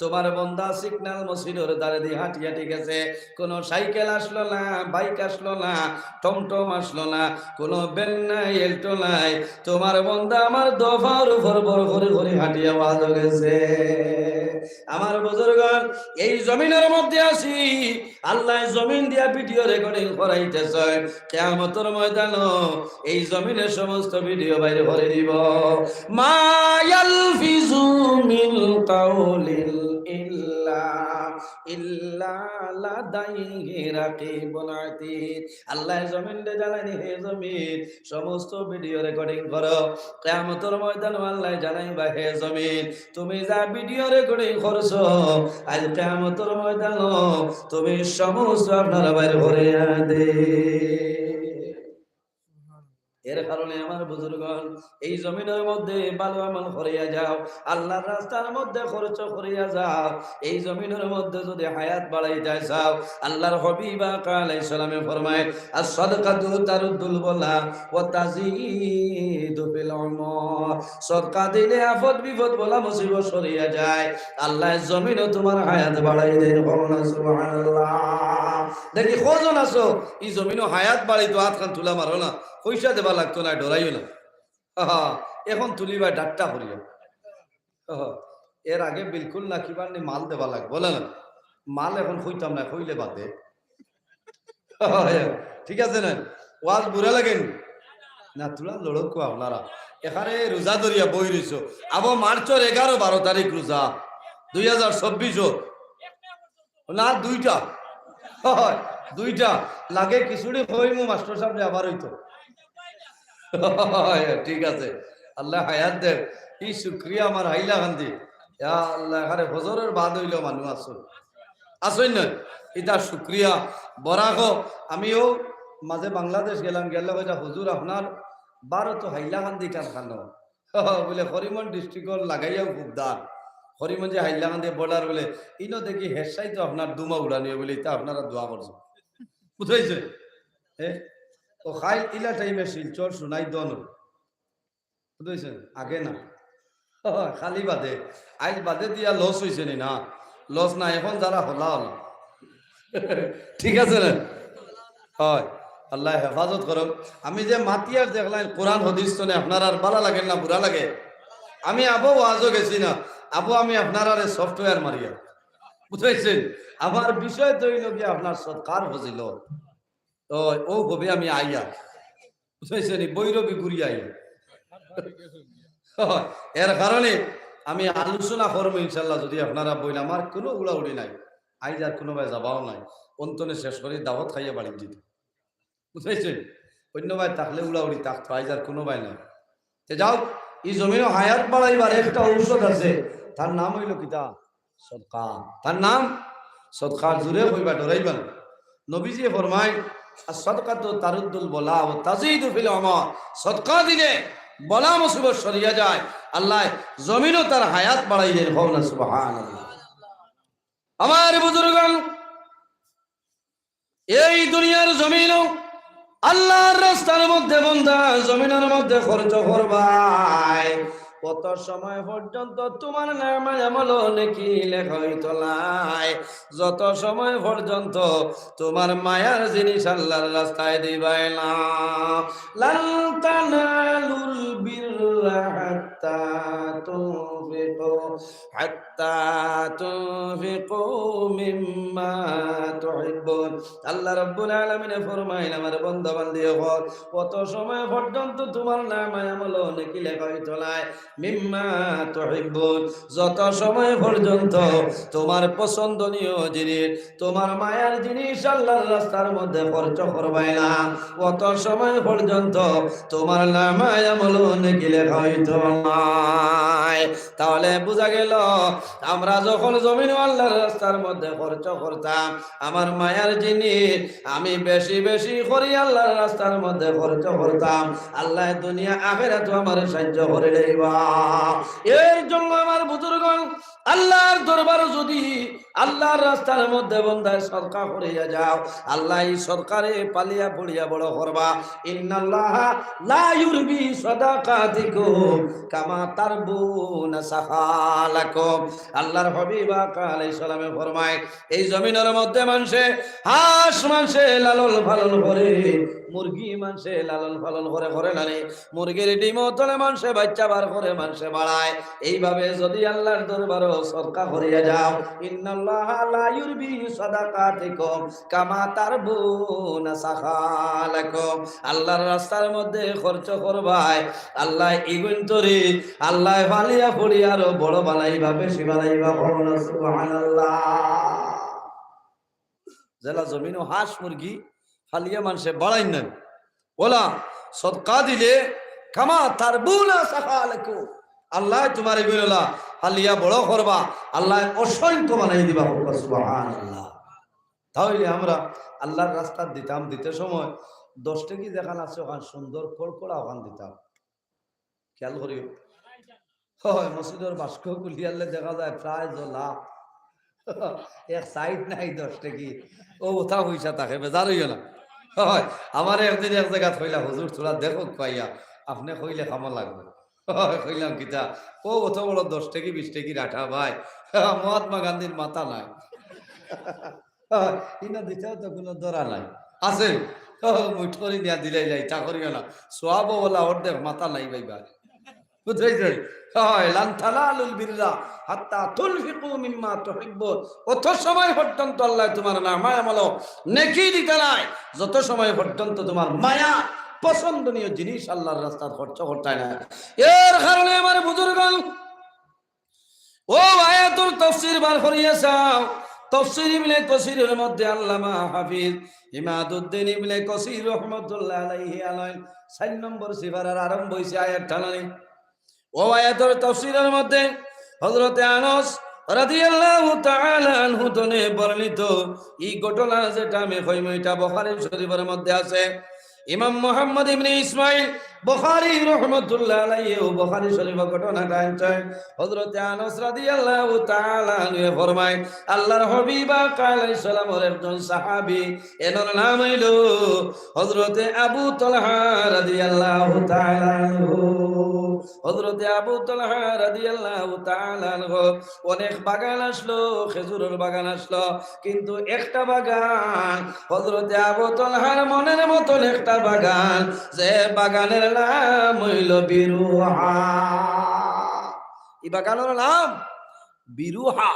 Speaker 1: তোমার বান্দা সিগন্যাল মসজিদের দ্বারে দিয়ে হাঁটি হাঁটি গেছে, কোনো সাইকেল আসলো না, বাইক আসলো না, টমটম আসলো না, কোনো ভ্যান নাই, এল্টো নাই, তোমার বান্দা আমার দফার উপর বড় করে করে হাঁটিয়া ওয়াজ গেছে। আমার বুজুর্গণ এই জমিনের মধ্যে আসি, আল্লাহ জমিন দিয়া ভিডিও রেকর্ডিং করাইতেছে। কিয়ামতের ময়দানে এই জমিনের সমস্ত ভিডিও বাইরে ভরে দিব। মা ইয়ালফিজু মিন কাউলিল ইল্লা লাদাইহি রাকিবুন আতীদ। আল্লাহ জমিন দে জানানি, হে জমিন সমস্ত ভিডিও রেকর্ডিং করো। কিয়ামতের ময়দানে আল্লাহ জানাইবা, হে জমিন তুমি যা ভিডিও রেকর্ডিং করছো আজ কিয়ামতের ময়দানে তুমি সমস্ত আপনার বাইরে ভরে দে। এর কারণে আমার বুজুর্গণ এই জমিনের মধ্যে ভালো আমল করিয়া যাও, আল্লাহর রাস্তার মধ্যে খরচ করিয়া যাও। এই জমিনের মধ্যে যদি হায়াত বাড়াইতে চাও, আল্লাহর হাবিব আলাইহিস সালামে ফরমায় as-সাদকাতু তারুদ্দুল বালা ওয়া তাযীদু ফিল উমর। সদকা দিলে আফত বিপদ বলা মুসিবত সরিয়া যায়, আল্লাহ জমিনও তোমার হায়াত বাড়াই দেন। সুবহানাল্লাহ। দেখি কজন আছো এই জমিনও হায়াত বাড়াই তো হাত খান তুলা মারো না, পয়সা দেবা লাগতো না, ডরাইও না। এখন তুলিবা ডাট্টা করিও। এর আগে বিলকুল না কিবার মাল দেবা লাগে বলে না, মাল এখন খুঁজতাম না, খুঁজলে বাদে। ঠিক আছে না, ওয়াজ বুড়া লাগেন না, তোরা লড়ক আপনারা এখানে রোজা ধরিয়া বই রইছ। আবার মার্চের 11-12 তারিখ রোজা 2024 না, দুইটা লাগে কিছুড়ি হইমু মাস্টার সাহেব আবার হইতো। ঠিক আছে, আল্লাহ হায়াত দেব। কি শুক্রিয়া আমার হাইলা গান্ধী আল্লাহ, এখানে হজরের বাদ হইল মানুষ আসই না, এটা শুক্রিয়া বরাগ। আমিও মাঝে বাংলাদেশ গেলাম, গেলে হুজুর আপনার 12 তো হাইলাকান্দি কারখানা বলে হরিমন ডিস্ট্রিক্টর লাগাইয়াও খুব দান। হরিমন যে হাইলাকান্দি বর্ডার বলে ইনো দেখি হেসাই তো আপনার দুমা উড়ানিও বলে এটা আপনারা দোয়া করছেন, বুঝাইছে? ও খাই ইলা টাইমে শিলচর শোনাই দন, বুঝাইছেন? আগে না খালি বাদে, আইজ বাদে দিয়া লস হয়েছে নি না, লস না, এখন যারা হলা হলা। ঠিক আছে না? হয়, আল্লাহ হেফাজত করুক। আমি যে মাতিয়ার দেখলাম কোরআন হাদিস তো আপনার আর ভালো লাগে না, বুড়া লাগে। আমি আবু ওয়াজও গেছি না, আবু আমি আপনার আর সফটওয়্যার মারিয়া, বুঝাইছেন? আমার বিষয় তৈল কি আপনার সৎকার হছিল ও হবে আমি আইয়া, বুঝাইছেন? বৈরবী ঘুরি আইয়া। এর কারণে আমি আলোচনা করবো ইনশাল্লাহ, যদি আপনারা বইন। আমার কোনো উড়াউড়ি নাই, আইজ আর কোনো ভাই যাবাও নাই, অন্তনে শেষ করে দাওয়াত খাইয়া বাড়ি দিত, বুঝাইছেন? অন্য ভাই থাকলে উড়াউড়ি থাকতো, আইজ আর কোনো ভাই নাই। যাও, এই জমিনে হায়াত বাড়াইবার একটা ঔষধ আছে, তার নাম হইল কিতা? সদকা। তার নাম সদকা। জুড়ে হইবা, ডরাইবা না। নবীজি ফরমায় as-সাদকাতু তারুদ্দুল বালা ওয়া তাযীদু ফিল উমর। সদকা দিলে বলা মুসিবত সরিয়া যায়, আল্লাহ জমিনও তার হায়াত বাড়াই দেন। সুবহানাল্লাহ। আমার বুজুর্গণ, এই দুনিয়ার জমিনও আল্লাহর রাস্তার মধ্যে বন্ধা জমিনের মধ্যে খরচ করবাই, কত সময় পর্যন্ত তোমার নামে আমল নেকি লেখা হইতো নাই, যত সময় পর্যন্ত তোমার মায়ার জিনিস আল্লাহর রাস্তায় দিবাই না। লান তানালুল বিররা হাত্তা তুনফিকু মিম্মা তুহিব্বুন। আল্লাহ রাব্বুল আলামিন ফরমাইলেন, আমার বান্দা বান্দি হল, কত সময় পর্যন্ত তোমার নামে আমল নেকি লেখা হইতো নাই, মিম্মা তুহিব্বুন, যত সময় পর্যন্ত তোমার পছন্দনীয় জিনিস, তোমার মায়ার জিনিস আল্লাহর রাস্তার মধ্যে খরচ করবাই না, কত সময় পর্যন্ত তোমার নামে আমল নেকি লেখা হইতো নাই। তাহলে বোঝা গেল, আমরা যখন জমিন আল্লাহর রাস্তার মধ্যে খরচ করতাম, আমার মায়ার জিনিস আমি বেশি বেশি করি আল্লাহর রাস্তার মধ্যে খরচ করতাম, আল্লাহ দুনিয়া আখিরাত আমার সাহায্য করে দেবা। এর জন্য আমার বুজুর্গণ, আল্লাহর দরবার যদি আল্লাহর রাস্তার মধ্যে বন্ধায় সদকা করিয়া যাও, আল্লাহ এই সরকারে পালিয়া পড়িয়া বড় করবা। ইন্নাল্লাহা লা ইউরবি সাদাকাতিকুম কামা তারবুনা সাখালাকুম। আল্লাহর হাবিব আলাইহিস সালামে ফরমায়, এই জমিনের মধ্যে মানুষে হাঁস মানুষে লালন পালন করে, মুরগি মানুষে লালন পালন করে, করে না, মুরগির ডিমও তোলে মানুষে বাচ্চা বার করে, মানুষে বাড়ায়। এইভাবে যদি আল্লাহর দরবারও সদকা করিয়া যাও, ইন্নাল্লাহা লা ইউরবি সাদাকাতিকুম কামা তারবুনা সাখালাকুম। আল্লাহর রাস্তার মধ্যে খরচ করবাই, আল্লাহ ইগুন তরি আল্লাহ ফালিয়া পড়ি আরো বড় বানাইবা, বেশি বানাইবা। সুবহানাল্লাহ। জেলা জমিনও হাঁস মুরগি ফালিয়া মানুষে বাড়াই নেন, ওলা সদকা দিলে কামা তারবুনা সাখালাকুম, আল্লাহ তোমার এগুলা ফালিয়া বড় করবা, আল্লাহ অসংখ্য বানাই দিবা। সুবহানাল্লাহ। তাহলে আমরা আল্লাহর রাস্তা দিতাম, দিতে সময় 10 টাকি দেখান আছে ওখান সুন্দর কড়কড়া ওখান দিতাম খেয়াল করিও হয় মসজিদের বাস্ক কুলিয়ালে দেখা যায় প্রায় জলা এক সাইড নাই 10 টাকি ও ওঠা পয়সা থাকে বেজার হইও না হয় আমার একদিন এক জায়গা থইলা হুজুর তোরা দেখো পাইয়া আপনি কইলে খামা লাগবে কইলাম কিতা ও অত বড় 10 টাকি 20 টাকি রাঠা ভাই মহাত্মা গান্ধীর মাথা নাই ইনা দিতেও তো কোনো দরা নাই আছে মুঠ করে দিয়া দিলাই যাই তা করিও না সোয়াব বলা অর্ধেক মাথা নাই ভাই ভাই বুঝাইছে হয় লান তালালুল বিররা হাত্তা তুনফিকু মিম্মা তুহিব্বুন অত সময় পর্যন্ত আল্লাহ তোমার না মায়া মালো নেকি দিতে নাই যত সময় পর্যন্ত তোমার মায়া পছন্দনীয় জিনিস আল্লাহর রাস্তায় খরচ করতে না এর কারণে আমার বুজুর্গগণ ও আয়াতুল তাফসীর বার করিয়াছাও তাফসীর ইবনে কাসীরের মধ্যে আল্লামা হাফিজ ইমাদউদ্দিন ইবনে কাসীর রাহমাতুল্লাহ আলাইহি 4 নম্বর সিফারার আরম্ভ হইছে আয়াত টানানি ও আয়াতের তাফসীরের মধ্যে হযরত আনাস রাদিয়াল্লাহু তাআলা আনহু থেকে বর্ণিত এই ঘটনা যেটা আমি কইম এটা বুখারী শরীফের মধ্যে আছে ইমাম মুহাম্মদ ইবনে ইসমাঈল বুখারী রাহমাতুল্লাহ আলাইহি ও বুখারী শরীফের ঘটনাটা আনছেন হযরত আনাস রাদিয়াল্লাহু তাআলা আনহু ফরমায় আল্লাহর হাবিব আলাইহিস সালামের একজন সাহাবী এর নাম হইল হযরত আবু তালহা রাদিয়াল্লাহু তাআলা আনহু হযরত আবু তালহা রাদিয়াল্লাহু তাআলা আনহু অনেক বাগান আসলো খেজুরের বাগান আসলো কিন্তু একটা বাগান হযরত আবু তালহার মনের মতন একটা বাগান যে বাগানের নাম হইল বিরুহা এই বাগানের নাম বিরুহা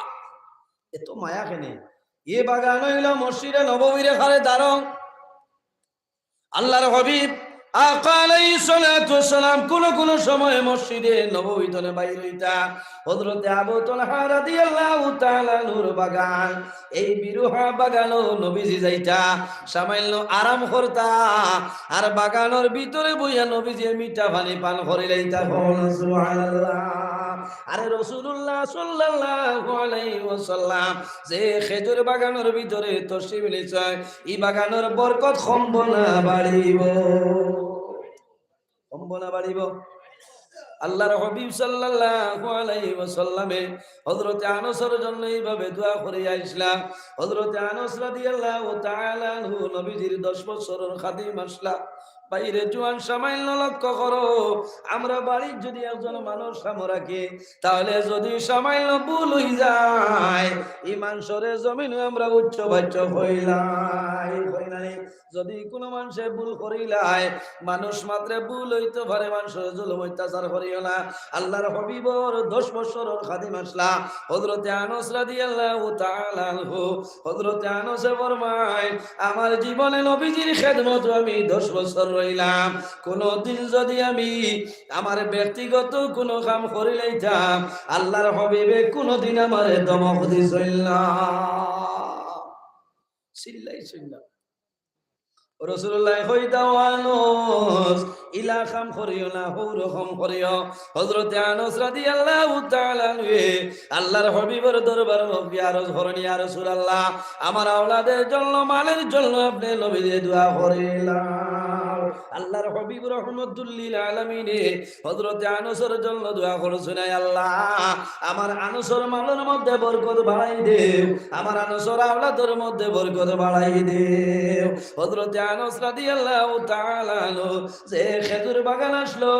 Speaker 1: এত মায়া কেনে এই বাগান হইল মসজিদে নববীর খারে দারং আল্লাহর হাবিব আকা আলাইহিস সালাতু ওয়াস সালাম কোন সময় মসজিদে নববীতে বাইর হইতা হযরত আবু তালহা রাদিয়াল্লাহু তাআলা নূর বাগান এই বিরুহা বাগানও নবীজি যাইতা সামান্য আরাম করতা আর বাগানের ভিতরে বইয়া নবীজি মিঠা পানি পান করে লইতা সুবহানাল্লাহ আরে রাসূলুল্লাহ সাল্লাল্লাহু আলাইহি ওয়াসাল্লাম যে খেজুর বাগানের ভিতরে তশরিফ নিছে এই বাগানের বরকত সম্বনা বাড়িব সম্বনা বাড়িব আল্লাহর হাবিব সাল্লাল্লাহু আলাইহি ওয়াসাল্লামে হযরত আনাসের জন্য এইভাবে দোয়া করে আইসলাম হযরত আনাস রাদিয়াল্লাহু তাআলা আনহু নবীজির 10 বছরের খাদিম আসলা বাইরে জোয়ান সামান্য লক্ষ্য করো আমরা বাড়ির যদি একজন মানুষ সামনে রাখি তাহলে যদি সামান্য ভুল হই যায় ইমান সরে জমিনে আমরা উচ্চ বাচ্চ হইলাই যদি কোনো মানুষে ভুল করিলাই মানুষ মাত্র ভুল হইতে পারে মানুষের জুলুম অত্যাচার করিও না আল্লাহর হাবিবর 10 বছরের খাদিম আসলা হযরত আনাস রাদিয়াল্লাহু তাআলা আনহু হযরত আনাস ফরমায় আমার জীবনে নবীজির খেদমত আমি 10 বছর রইলাম কোনদিন যদি আমি আমার ব্যক্তিগত কোনো কাম করি লইতাম আল্লাহর হাবিবে কোনদিন আমারে দমক দিছিল না চিল্লাইছিল না রাসূলুল্লাহ কইতাওয়ানোস ইলা খাম করিও না হৌরকম করিও হযরত আনাস রাদিয়াল্লাহু তাআলা আনহু আল্লাহর হাবিবের দরবারে আরজ করেন ইয়া রাসূলুল্লাহ আমার আওলাদের জন্য মালের জন্য আপনি নবীকে দোয়া করিলাম আল্লাহর হাবিব রাহমাতুল লিল আলামিন হযরত আনাসের জন্য দোয়া করেছেন আল্লাহ আমার আনাসের মালের মধ্যে বরকত বাড়াই দেও আমার আনাসের আওলাদের মধ্যে বরকত বাড়াই দেও হযরত আনাস রাদিয়াল্লাহু তাআলা আনহু যে খেজুর বাগান আসলো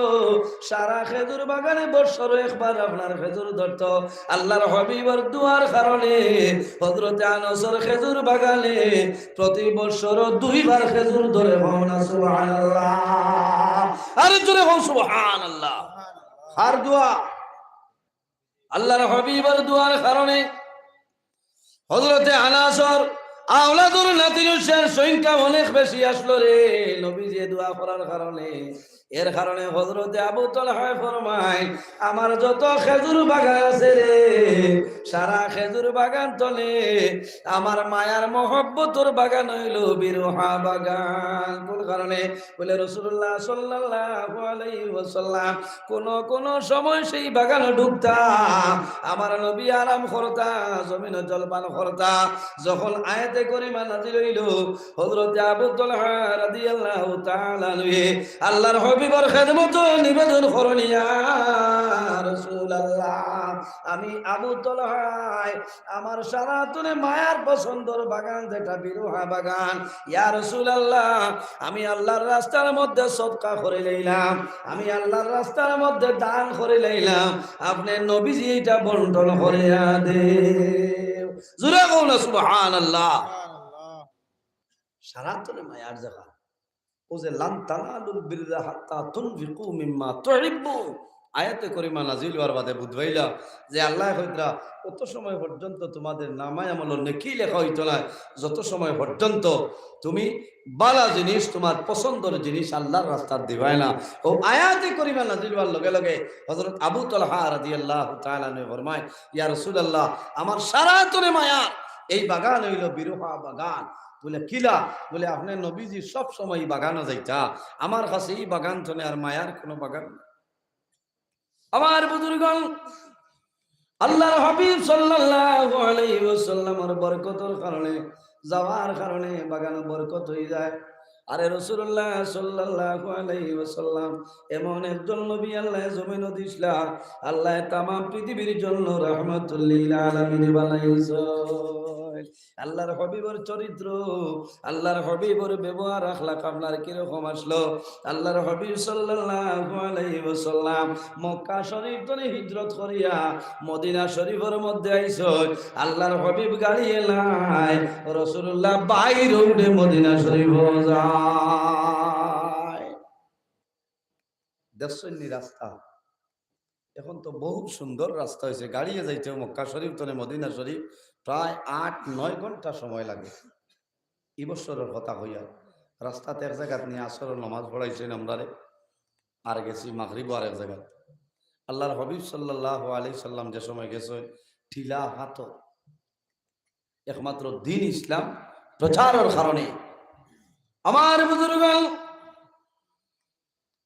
Speaker 1: সারা খেজুর বাগানে বছর একবার আপনার খেজুর ধরত আল্লাহর হাবিবের দুয়ার কারণে হযরত আনাসের খেজুর বাগানে প্রতি বছর 2 বার খেজুর ধরে ভাবনা সুবহানাল্লাহ আর জোরে বল সুবহানাল্লাহ আর দোয়া আল্লাহর হাবিবের দুয়ার কারণে হযরত আনাসের আওলাদুর নাতিনুসের সংখ্যা অনেক বেশি আসলো রে নবীজি দোয়া করার কারণে এর কারণে হযরত আবু তালহা ফরমায় আমার যত খেজুর বাগান আছে রে সারা খেজুর বাগান তলে আমার মায়ার মহব্বতর বাগান হইল বিরোহা বাগান। কোন কারণে? বলে রাসূলুল্লাহ সাল্লাল্লাহু আলাইহি ওয়াসাল্লাম কোন সময় সেই বাগানে ঢুকতাম, আমার নবী আরাম করতা, জমিনে জলপান করতা। যখন আয়াতে করিমা নাযিল হইল, হযরত আবু তালহা রাদিয়াল্লাহু তাআলা আনহু আল্লাহর হাবিবের খেদমত নিবেদন করলেন, ইয়া রাসূলুল্লাহ, আমি আবু তালহায় আমার সারাতনে মায়ার পছন্দর বাগান যেটা বিরোহা বাগান, ইয়া রাসূলুল্লাহ, আমি আল্লাহর রাস্তার মধ্যে সদকা করে লইলাম, আমি আল্লাহর রাস্তার মধ্যে দান করে লইলাম, আপনি নবীজি এটা বন্টন করিয়া দে। জোরে বলুন সুবহানাল্লাহ। সারাতনে মায়ার জায়গা। ও যে লান তানালুল বিররা হাত্তা তুনফিকু মিম্মা তুহিব্বুন, আয়াতে করিমা নাযিল হওয়ার বাদে বুঝবাইলা যে আল্লাহ কইরা কত সময় পর্যন্ত তোমাদের নামায় আমল নেকি লেখা হইতো না, যত সময় পর্যন্ত তুমি বালা জিনিস, তোমার পছন্দের জিনিস আল্লাহর রাস্তার দিবাই না। ও আয়াতে করিমা নাযিল হওয়ার লগে লগে হযরত আবু তালহা রাদিয়াল্লাহু তাআলা আনহু ফরমায়, ইয়া রাসূলুল্লাহ, আমার সারাতনে মায়া এই বাগান হইল বিরোহা বাগান। বলে কিলা? বলে আপনার নবীজি সব সময় বাগানে যাইতা, আমার কাছে এই বাগান চলে আর মায়ার কোনো বাগান। আমার বুজুর্গণ, আল্লাহর হাবিব সাল্লাল্লাহু আলাইহি ওয়াসাল্লামের বরকতের কারণে, যাওয়ার কারণে বাগানে বরকত হয়ে যায়। আরে রাসূলুল্লাহ সাল্লাল্লাহু আলাইহি ওয়াসাল্লাম এমন একজন নবী আল্লাহ জমিনে দিছলা, আল্লাহ তাম পৃথিবীর জন্য রাহমাতুল লিল আলামিন বানাইছো। আল্লাহর হাবিবের চরিত্র, আল্লাহর হাবিবের ব্যবহার আখলাক আপনার কিরকম আসলো? আল্লাহর হাবিব সাল্লাল্লাহু আলাইহি ওয়াসাল্লাম মক্কা শরীফ থেকে হিজরত করিয়া মদিনা শরীফের মধ্যে আইছো, আল্লাহর হাবিব গাড়ি এলাই, রাসূলুল্লাহ বাইরে উঠে মদিনা শরীফ যায়। দেশনি রাস্তা এখন তো বহু সুন্দর রাস্তা হয়েছে, গাড়িয়ে যাইতে মক্কা শরীফ থেকে মদিনা শরীফ প্রায় ৮-৯ ঘন্টা সময় লাগে। এই বছরের কথা হইয়া রাস্তাতে এক জায়গা নিয়ে আসরের নামাজ পড়াইছেন আমরা, আর গেছি মাগরিব আর এক জায়গা। আল্লাহর হাবিব সাল্লাল্লাহু আলাইহি সাল্লাম যে সময় গেছে ঠিলা হাত, একমাত্র দিন ইসলাম প্রচারের কারণে। আমার বুজুর্গণ,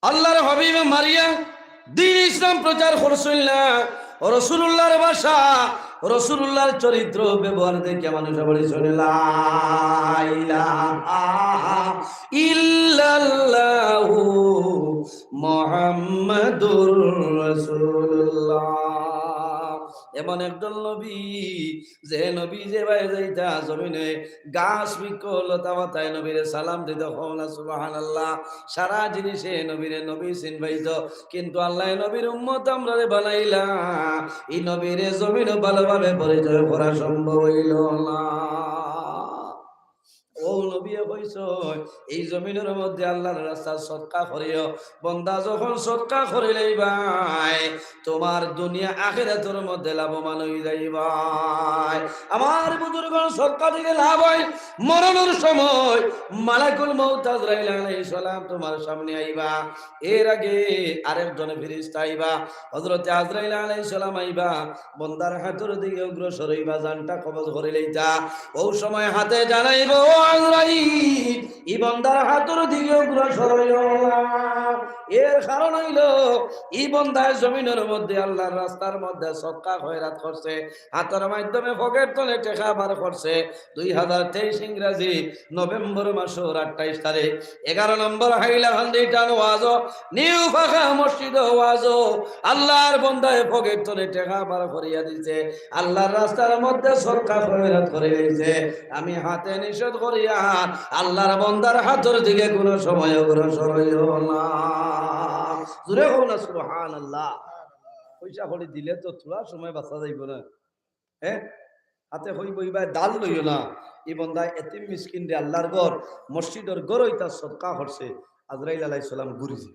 Speaker 1: আল্লাহর হাবিব মারিয়া দিন ইসলাম প্রচার করছিল না। রাসূলুল্লাহর ভাষা, রাসূলুল্লাহর চরিত্র ব্যবহার দেখে মানুষ বলে শুনে লা ইলাহা ইল্লাল্লাহু মুহাম্মাদুর রাসূলুল্লাহ। এমন একজন নবী, যে নবী যে ভাই যাইতা জমিনে গাছ বৃক্ষ লতা পাতায় নবীরে সালাম দিত, হওনা সুবহানাল্লাহ। সারা জিনিসে নবীরে নবী চিনবাইত, কিন্তু আল্লাহ নবীর উম্মত আমরা বানাইলা, এই নবীরে জমিনে ভালোভাবে পরিচয় করা সম্ভব হইল না। ও নবী কইছ এই জমিনের মধ্যে আল্লাহর রাস্তা সদকা করিও, বান্দা যখন সদকা করে লইবাই তোমার দুনিয়া আখিরাতের মধ্যে লাভবান হয়ে যাইবাই। আমার বুজুর্গণ, সদকা দিলে লাভ হয়। মরণের সময় মালাকুল মউত আজরাইল আলাইহিস সালাম তোমার সামনে আইবা, এর আগে আরেকজন ফেরেশতা আইবা, হযরত আজরাইল আলাইহিস সালাম আইবা, বান্দার হাতের দিকে অগ্রসর হইবা, জানটা কবজ করে লইতা। ও সময় হাতে জানাইব আজরাইল, এই বান্দার হাতের দিকে অগ্রসর হইও না। এর কারণ হইল এই বান্দায় জমিনের মধ্যে আল্লাহর রাস্তার মধ্যে সদকা খয়রাত করছে, হাতের মাধ্যমে পকেট তলে টাকা বার করছে। 2023 ইংরেজি নভেম্বর মাসের 28 তারিখ 11 নম্বর হাইলাকান্দি টান ওয়াজ নিউ ফাঁকা মসজিদ ওয়াজ, আল্লাহর বান্দায় পকেট তলে টাকা বার করিয়া দিছে, আল্লাহর রাস্তার মধ্যে সদকা খয়রাত করে দিয়েছে। আমি হাতে নিষেধ করিয়া আল্লাহর বান্দার হাতের দিকে কোনো সময় অগ্রসর হইও না। জোরে হও না সুবহানাল্লাহ। পয়সা করে দিলে তো থোড়া সময় বাঁচা যাইব না। হ্যাঁ, হাতে হই বইবা ডাল লইও না। এই বান্দায় এতিম মিসকিন রে আল্লাহর ঘর মসজিদের ঘর হইতা সদকা করছে, আজরাইল আলাইহিস সালাম ঘুরিছে।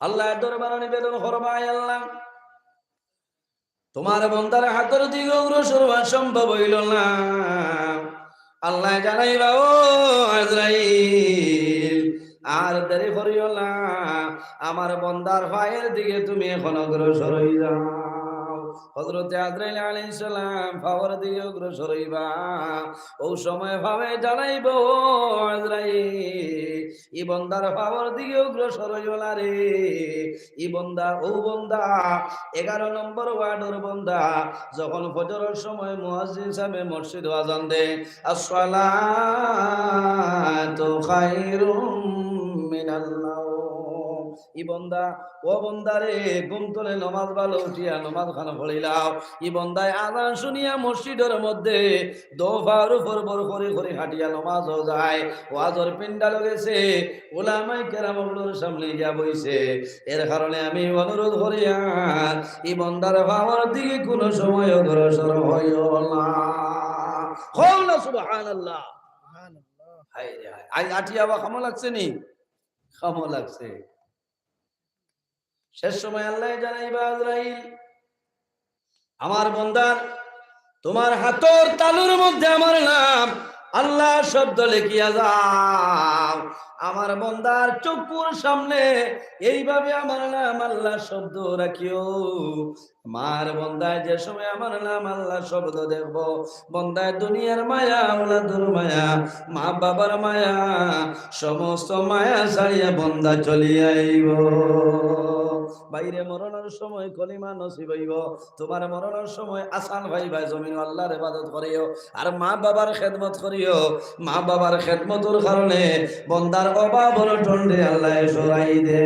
Speaker 1: আল্লাহর দরবারে নিবেদন ফরমায়, আল্লাহ তোমার বান্দার হাতের দিকে অগ্রসর হওয়া সম্ভব হইল না। আল্লাহ জানাইবা, ও আজরাইল আর দেরি করিও না, আমার বান্দার পায়ের দিকে তুমি এখন অগ্রসর হয়ে যাও। হযরতে আজরাইল আলাইহিস সালাম ফাওয়ার দিকে অগ্রসর হইবা ও সময় ভাবে জানাইব আজরাইল ই বান্দার ফাওয়ার দিকে অগ্রসর হইও না রে ই বান্দা ও বান্দা 11 নম্বর ওয়ার্ডের বান্দা যখন ফজরের সময় মুয়াজ্জিন সাহেব মসজিদে আযান দেয় আসসালাতু খায়রুম মিনাল নাওম ই বান্দা ও বান্দারে ঘুম থেকে নামাজ ভালো উঠিয়া নামাজ খানা পড়িলাও ই বান্দায় আযান শুনিয়া মসজিদের মধ্যে দোফার উপর বড় করে করে হাঁটিয়া নামাজ যায় ওয়াজের পিন্ডাল গেছে উলামায়ে কেরামগুলোর সামনে গিয়া বইছে এর কারণে আমি অনুরোধ করি ই বান্দার ভাবার দিকে কোনো সময় অগ্রসর হইও না হও না সুবহানাল্লাহ সুবহানাল্লাহ হায় রে হায় আজ আটিয়া বা খামো লাগছে নি খামো লাগছে শেষ সময় আল্লাহ জানাইবা আজরাইল আমার বান্দার তোমার হাতের তালুর মধ্যে আমার নাম আল্লাহ শব্দ লিখিয়া যাও আমার বান্দার চক্ষুর সামনে এইভাবে আমার নাম আল্লাহ শব্দ রাখিও মার বান্দায় যে সময় আমার নাম আল্লাহ শব্দ দেখব বান্দায় দুনিয়ার মায়া ওলাদুর মায়া মা বাবার মায়া সমস্ত মায়া ছাড়িয়া বান্দা চলিয়া আইব বাইরে মরণের সময় কলিমা নসিব হইব তোমার মরণের সময় আসান ভাই ভাই জমিন আল্লাহর ইবাদত করিও আর মা বাবার খেদমত করিও মা বাবার খেদমতের কারণে বান্দার অভাবর টন্ডে আল্লাহ সরাই দে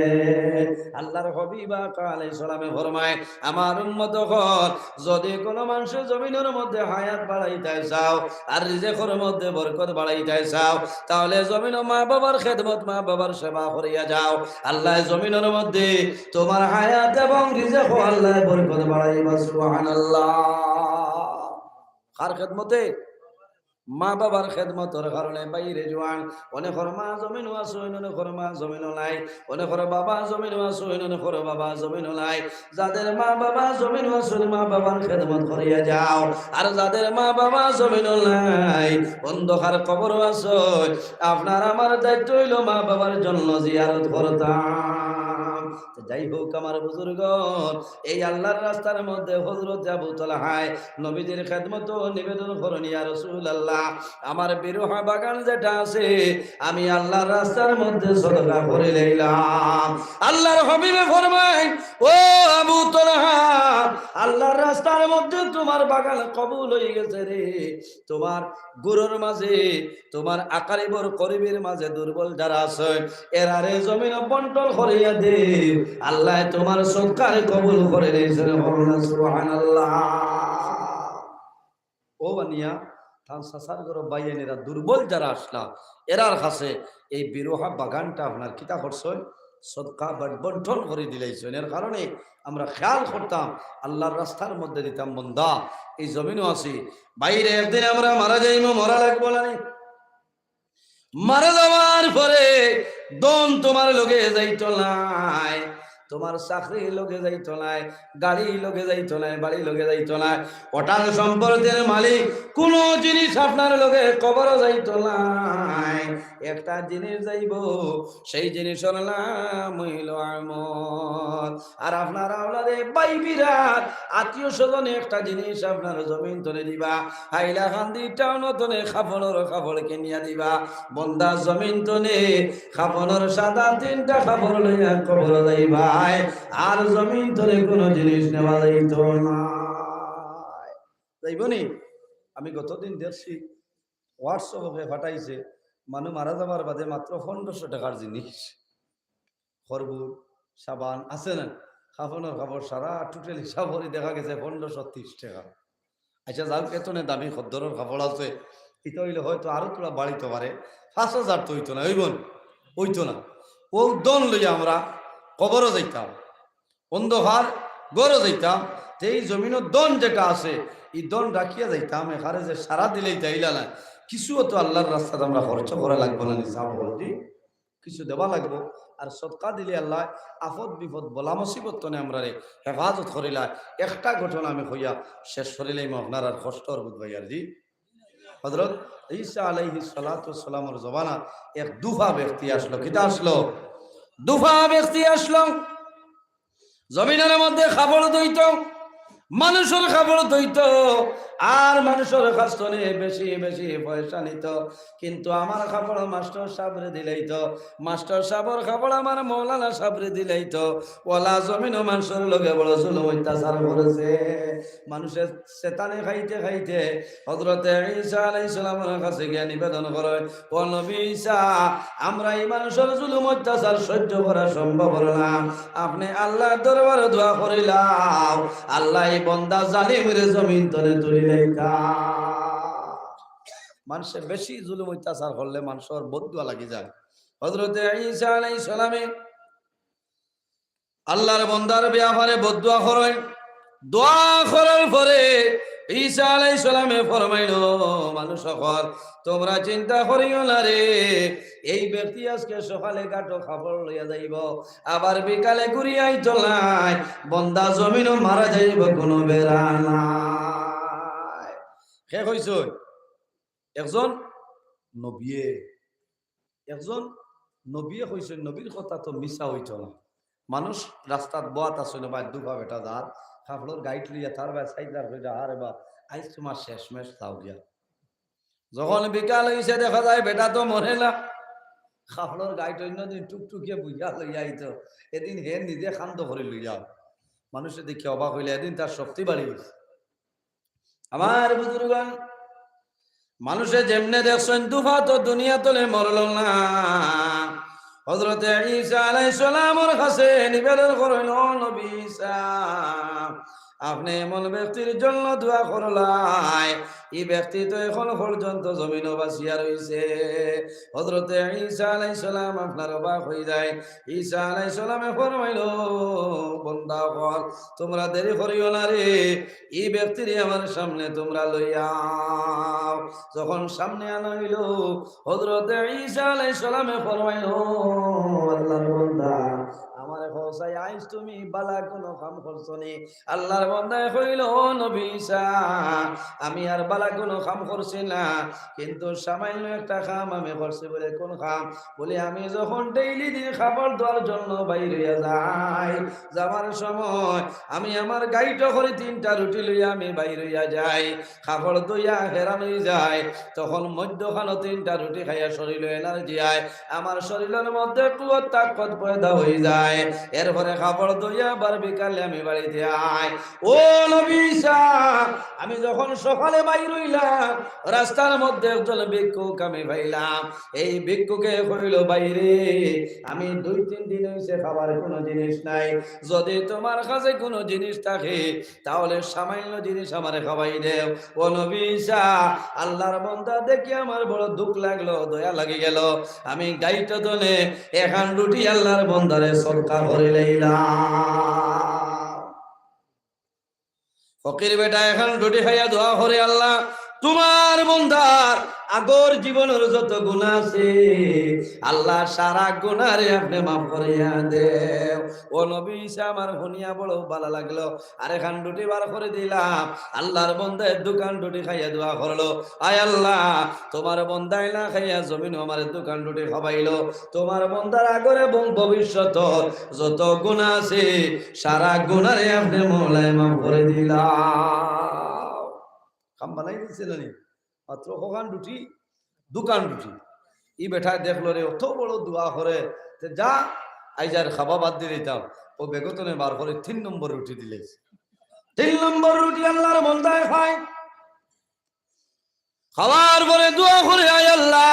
Speaker 1: আল্লাহর হাবিব আলাইহিস সালামে ফরমায় আমার উম্মত হল যদি কোনো মানুষ জমিনের মধ্যে হায়াত বাড়াইতে চাও আর রিজিকের মধ্যে বরকত বাড়াইতে চাও তাহলে জমিন মা বাবার খেদমত মা বাবার সেবা করিয়া যাও আল্লাহ জমিনের মধ্যে তোমার হায়াত এবং রিজিক আল্লাহ বরকত বাড়াইবা সুবহানাল্লাহ কার খেদমতে মা বাবার খেদমতের কারণে বাইরে জোয়ান অনেকর মা জমিনও আছে অনেকর মা জমিনও নাই অনেকর বাবা জমিনও আছে অনেকর বাবা জমিনও নাই যাদের মা বাবা জমিনও আছে মা বাবার খেদমত করিয়া যাও আর যাদের মা বাবা জমিনও নাই অন্ধকার কবরও আছে আপনার আমার দায়িত্ব হইল মা বাবার জন্য জিয়ারত করতাম যাই হোক আমার বুজুর্গ এই আল্লাহর রাস্তার মধ্যে হযরত আবু তালহায় নবীজির খেদমত নিবেদন করেন ইয়া রাসূলুল্লাহ আমার বিরুহা বাগান যেটা আছে আমি আল্লাহর রাস্তার মধ্যে সদকা করে লইলাম আল্লাহর হাবিবে ফরমায় ও আবু তালহা আল্লাহর রাস্তার মধ্যে তোমার বাগান কবুল হয়ে গেছে রে তোমার গুরুর মাঝে তোমার আকারিবর করিবের মাঝে দুর্বল যারা আছে এরারে জমিন বন্টন করিয়া দে আল্লাহ তোমার সদকার কবুল করে নিয়েছেন সুবহানাল্লাহ ও বানিয়া তান সাসার গরো বাইয়েনেরা দুর্বল যারা আসলা এরার কাছে এই বিরোহা বাগানটা আপনার কিতা করছেন সদকা বন্টন করে দিলাইছেন এর কারণে আমরা খেয়াল করতাম আল্লাহর রাস্তার মধ্যে দিতাম বন্দা এই জমিনও আছি বাইরে একদিন আমরা মারা যাইব মরা লাগবো না মারা যাওয়ার পরে দন তোমার লগে যাইতো নাই তোমার চাকরি লগে যাইতো নাই গাড়ি লগে যাইতো নাই বাড়ি লগে যাইতো নাই অটাল সম্পদের মালিক কোন জিনিস আপনার লগে কবর যাইতো নাই একটা জিনিস যাইব সেই জিনিসের নাম হইল আমল আর আপনার আওলাদে ভাই বিরাট আত্মীয় স্বজনে একটা জিনিস আপনার জমিন তলে দিবা হাইলাকান্দি টাউন তলে খাফনের কাপড় কিনিয়া দিবা বন্দা জমিন তলে খাফনের সাদা 3টা কাপড় লইয়া কবর যাইবা আর জমিন তলে কোনো জিনিস নেওয়া যাইত না যাইবনি আমি গতদিন দেখছি হোয়াটসঅ্যাপে পাঠাইছে মানুষ মারা যাবার বাদে মাত্র 1500 টাকার জিনিস খরবুর সাবান আছে না খাফনের কাপড় সারা টোটাল হিসাব করে দেখা গেছে 1530 টাকা আচ্ছা যার কেতনে দামি খদ্দরের কাপড় আছে এটা হইলে হয়তো আরো তোলা বাড়িতে পারে 5000 তো হইতো না হইতো না ও দন লইয়া আমরা কবরও যাইতাম অন্ধকার গড়ও যাইতাম এই জমিনের দন যেটা আছে এই দন রাখিয়া যাইতাম এখানে যে সারা দিলেই যাইলা না কিছু তো আল্লাহর রাস্তাতে আমরা খরচ করা লাগবো না নিজাম বলছি কিছু দেওয়া লাগবো আর সদকা দিলে আল্লাহ আফদ বিপদ বলা মুসিবত তো আমরা রে হেফাজত করিলা একটা ঘটনা আমি হইয়া শেষ করিলেই আপনার আর কষ্টর বোধ ভাইয়ার জি হযরত ঈসা আলাইহিস সালাতু ওয়াস সালামের জবানা এক দুফা ব্যক্তি আসলো কিতা আসলো দুফা ব্যক্তি আসলো জমিনের মধ্যে খাবার দইত মানুষের খাবার দইত আর মানুষের কাছে বেশি বেশি পয়সা নিত, কিন্তু আমার খাবার মাস্টার সাবরে দিলেইত, মাস্টার সাবর খাবার আমার মৌলানা সাবরে দিলেইত। ওলা জমিন মানুষের লগে বড় জুলুম অত্যাচার করেছে। মানুষের চেতানে খাইতে খাইতে হযরতে ঈসা আলাইহিস সালামের কাছে গিয়ে নিবেদন করে, ও নবী ঈসা, আমরা এই মানুষের জুলুম অত্যাচার সহ্য করা সম্ভব না, আপনি আল্লাহর দরবারে দোয়া করিলাম, আল্লাহ এই বন্দা জালিমের জমিন তলে তুলিলেই কা। মানুষের বেশি জুলুম অত্যাচার করলে মানুষের বদদুয়া লাগি যায়। হযরতে ঈসা আলাইহিস সালামে আল্লাহর বন্দার ব্যাপারে বদদুয়া করেন। দোয়া করার পরে ঈসা আলাইহিস সালামে ফরমাইলো, মানুষ সকল তোমরা চিন্তা করিও না রে, এই ব্যক্তি আজকে সকালে কাটো খাবার লইয়া যাইব, আবার বিকালে ঘুরিয়াই চলাই, বন্দা জমিনও মারা যাইব, কোনো বেড়া নাই। শেষ হইছ একজন নবিয়ে, একজন নবিয়ে কইছেন, নবীর কথা তো মিছা হইত না। মানুষ রাস্তাত বয়াত আসলে বা দুপা বেটা যার খাফলোর গাইড লিয়া তার বা সাইদার হইয়া আরে বা আইস তোমার শেষ মেশ তাও গিয়া। যখন বিকাল হইছে দেখা যায় বেটা তো মরে না, খাফলোর গাইড অন্যদিন টুকটুকিয়ে বুঝা লইয়া আইত, এদিন হে নিজে খান্ত করে লইয়া। মানুষে দেখে অবাক হইলে এদিন তার শক্তি বাড়ি গেছে। আমার বুজুর্গান, মানুষে যেমনে দেখছেন দুফা তো দুনিয়া তলে মরল না। হযরতে ঈসা আলাইহিস সালামের কাছে নিবেদন করেন, ও নবী ঈসা, আপনি এমন ব্যক্তির জন্য দোয়া করলাই, এই ব্যক্তি তো এখন পর্যন্ত জমিন বাসিয়া রইছে। হযরতে ঈসা আলাইহিস সালাম আপনার অবাক হয়ে যায়। ঈসা আলাইহিস সালামে ফরমাইল, বান্দা বল তোমরা দেরি করিও না রে, এই ব্যক্তির আমার সামনে তোমরা লইয়াও। যখন সামনে আনা হইল, হযরতে ঈসা আলাইহিস সালামে ফরমাইল, আল্লাহর বান্দা, আমার হোসাই আইস তুমি বালা কোনো কাম করছনি? আল্লাহর বান্দা কইল, ও নবী ঈসা, আমি আর বালা কোনো কাম করছি না, কিন্তু সামান্য একটা কাম আমি করছি। বলে কোন কাম? বলে আমি যখন ডেইলি দিন খাবার দেওয়ার জন্য বাইরে হইয়া যাই, যাবার সময় আমি আমার গাইটা করে 3টা রুটি লইয়া আমি বাইরে হইয়া যাই, খাবার দইয়া হেরান হয়ে যায়, তখন মধ্যখানে 3টা রুটি খাইয়া শরীর এনার্জি আয়, আমার শরীরের মধ্যে কুয়ার তাকত পয়দা হয়ে যায়। এরপরে খাবার দইয়া আবার বিকালে আমি বাড়িতে আয়। ও নবী ঈসা, আমি যখন সকালে বাইর হইলাম, রাস্তার মধ্যে একজন ভিক্ষুক আমি পাইলাম। এই ভিক্ষুকে কইল, বাইরে আমি 2-3 দিন হইছে খাবার কোনো জিনিস নাই, যদি তোমার কাছে কোনো জিনিস থাকে তাহলে সামান্য জিনিস আমারে খাওয়াই দেও। ও নবী ঈসা, আল্লাহর বান্দা দেখি আমার বড় দুঃখ লাগলো, দয়া লাগি গেল। আমি গাইটা দনে এখন রুটি আল্লাহর বান্দারে সদকা করে লইলাম। ফকির বেটা এখন রুটি খাইয়া দোয়া করে, আল্লাহ তোমার বান্দার আগর জীবনের যত গুনাহ আছে আল্লাহ সারা গুনাহরে আপনি মাফ করিয়া দেও। ও নবী ঈসা, আমার শুনিয়া বড় ভালো লাগলো। আর এখন রুটি বার করে দিলাম, আল্লাহর বান্দায় দোকান রুটি খাইয়া দোয়া করলো, আয় আল্লাহ তোমার বান্দায় না খাইয়া জমিন আমার দোকান রুটি খাওয়াইলো, তোমার বান্দার আগর এবং ভবিষ্যৎ যত গুনাহ আছে সারা গুনাহরে আপনি মওলায় মাফ করে দিলাম। কাম বানাই দিছিল নি মাত্র ওখান রুটি, দোকান রুটি। ই বেঠায় দেখলো রে অত বড় দোয়া করে, যা আইজার খাবা বাদ দিয়ে দিতাম। ও বেগতনে বার করে 3 নম্বর রুটি দিলে, 3 নম্বর রুটি আল্লাহর বান্দায় খায়। খাওয়ার পরে দোয়া করে, আয় আল্লাহ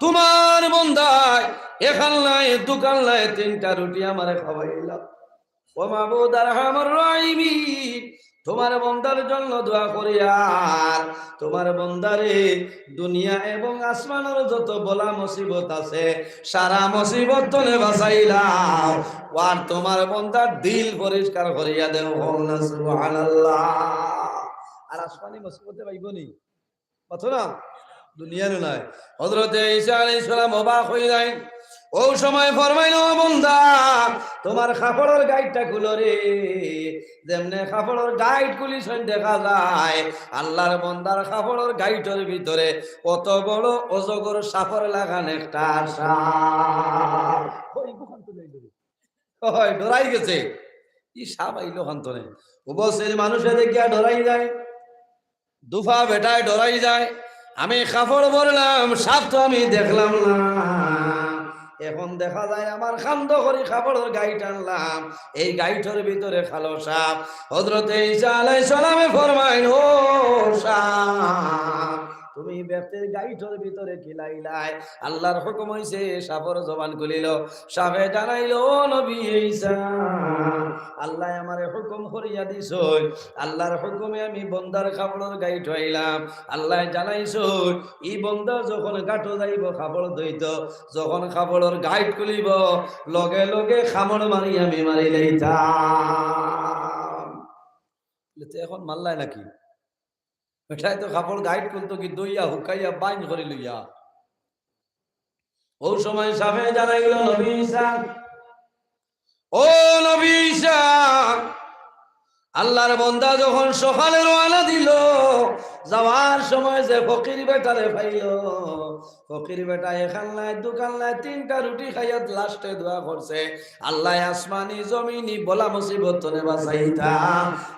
Speaker 1: তোমার বান্দায় এখান নাই দোকান নাই 3টা রুটি আমারে খাওয়াইলাম। ও মাবুদ আরহামুর রাহিমিন, তোমার বান্দার জন্য দোয়া করি, আর তোমার বান্দারে দুনিয়া এবং আসমানের যত বলা মুসিবত আছে সারা মুসিবত তলে বাঁচাইলাম, আর তোমার বান্দার দিল পরিষ্কার করিয়া দেও। সুবহানাল্লাহ। আর আসমানি মুসিবতে পাইবনি কথা দুনিয়ার নাই। হযরতে ঈসা আলাইহিস সালাম অবাক হয়ে যায়। ও সময় ফরমাইল, বান্দা তোমার কাপড়ের গাইডটা খুলো রে। যেমনে কাপড়ের গাইড খুলিছেন দেখা যায় আল্লাহর বান্দার কাপড়ের গাইডের ভিতরে কত বড় অজগর সাপের লাগান একটা সাপ। ওই ডরাই গেছে, ই সাপ আইলো হান্তনে। উপস্থিত মানুষে দেখিয়া ডরাই যায়, দুফা বেটায় ডরাই যায়। আমি কাপড় বললাম, সাপ তো আমি দেখলাম না। এখন দেখা যায় আমার খান্দ করি কাপড়ের গাই টানলাম, এই গাইটার ভিতরে খালো সাপ। হযরতে ঈসা আলাইহিস সালামে ফরমাইল, ও সাপ তুমি ব্যক্তির গাইটার ভিতরে কি লাইলাই? আল্লাহর হুকুম হইছে, সাপর জবান খুলিল। সাপে জানাইল, ও নবী ঈসা, আল্লাহ আমারে হুকুম করিয়া দিছ, আল্লাহর হুকুমে আমি বন্দার কাপড়ের গাইট হইলাম। আল্লাহ জানাইছ ই বন্দা যখন গাঁটো যাইব কাপড় ধইত, যখন কাপড়ের গাইট খুলিব লগে লগে খামড় মারি আমি মারি লইতাম। এখন মারলাই নাকি? এটাই তো কাপড় গাইট খুলতো কি দইয়া হুকাইয়া বাইন করে লইয়া। ও সময় সাফে জানাইল, নবী ঈসা, ও নবী ঈসা, আল্লাহর বান্দা যখন সকালে রওনা দিল, যাওয়ার সময় যে ফকির বেটারে পাইল, ফকির বেটা এখান নাই দোকান নাই তিনটা রুটি খাইয়া লাস্টে দোয়া করছে, আল্লাহ আসমানি জমিনি বলা মুসিবত তনে বাঁচাইতা।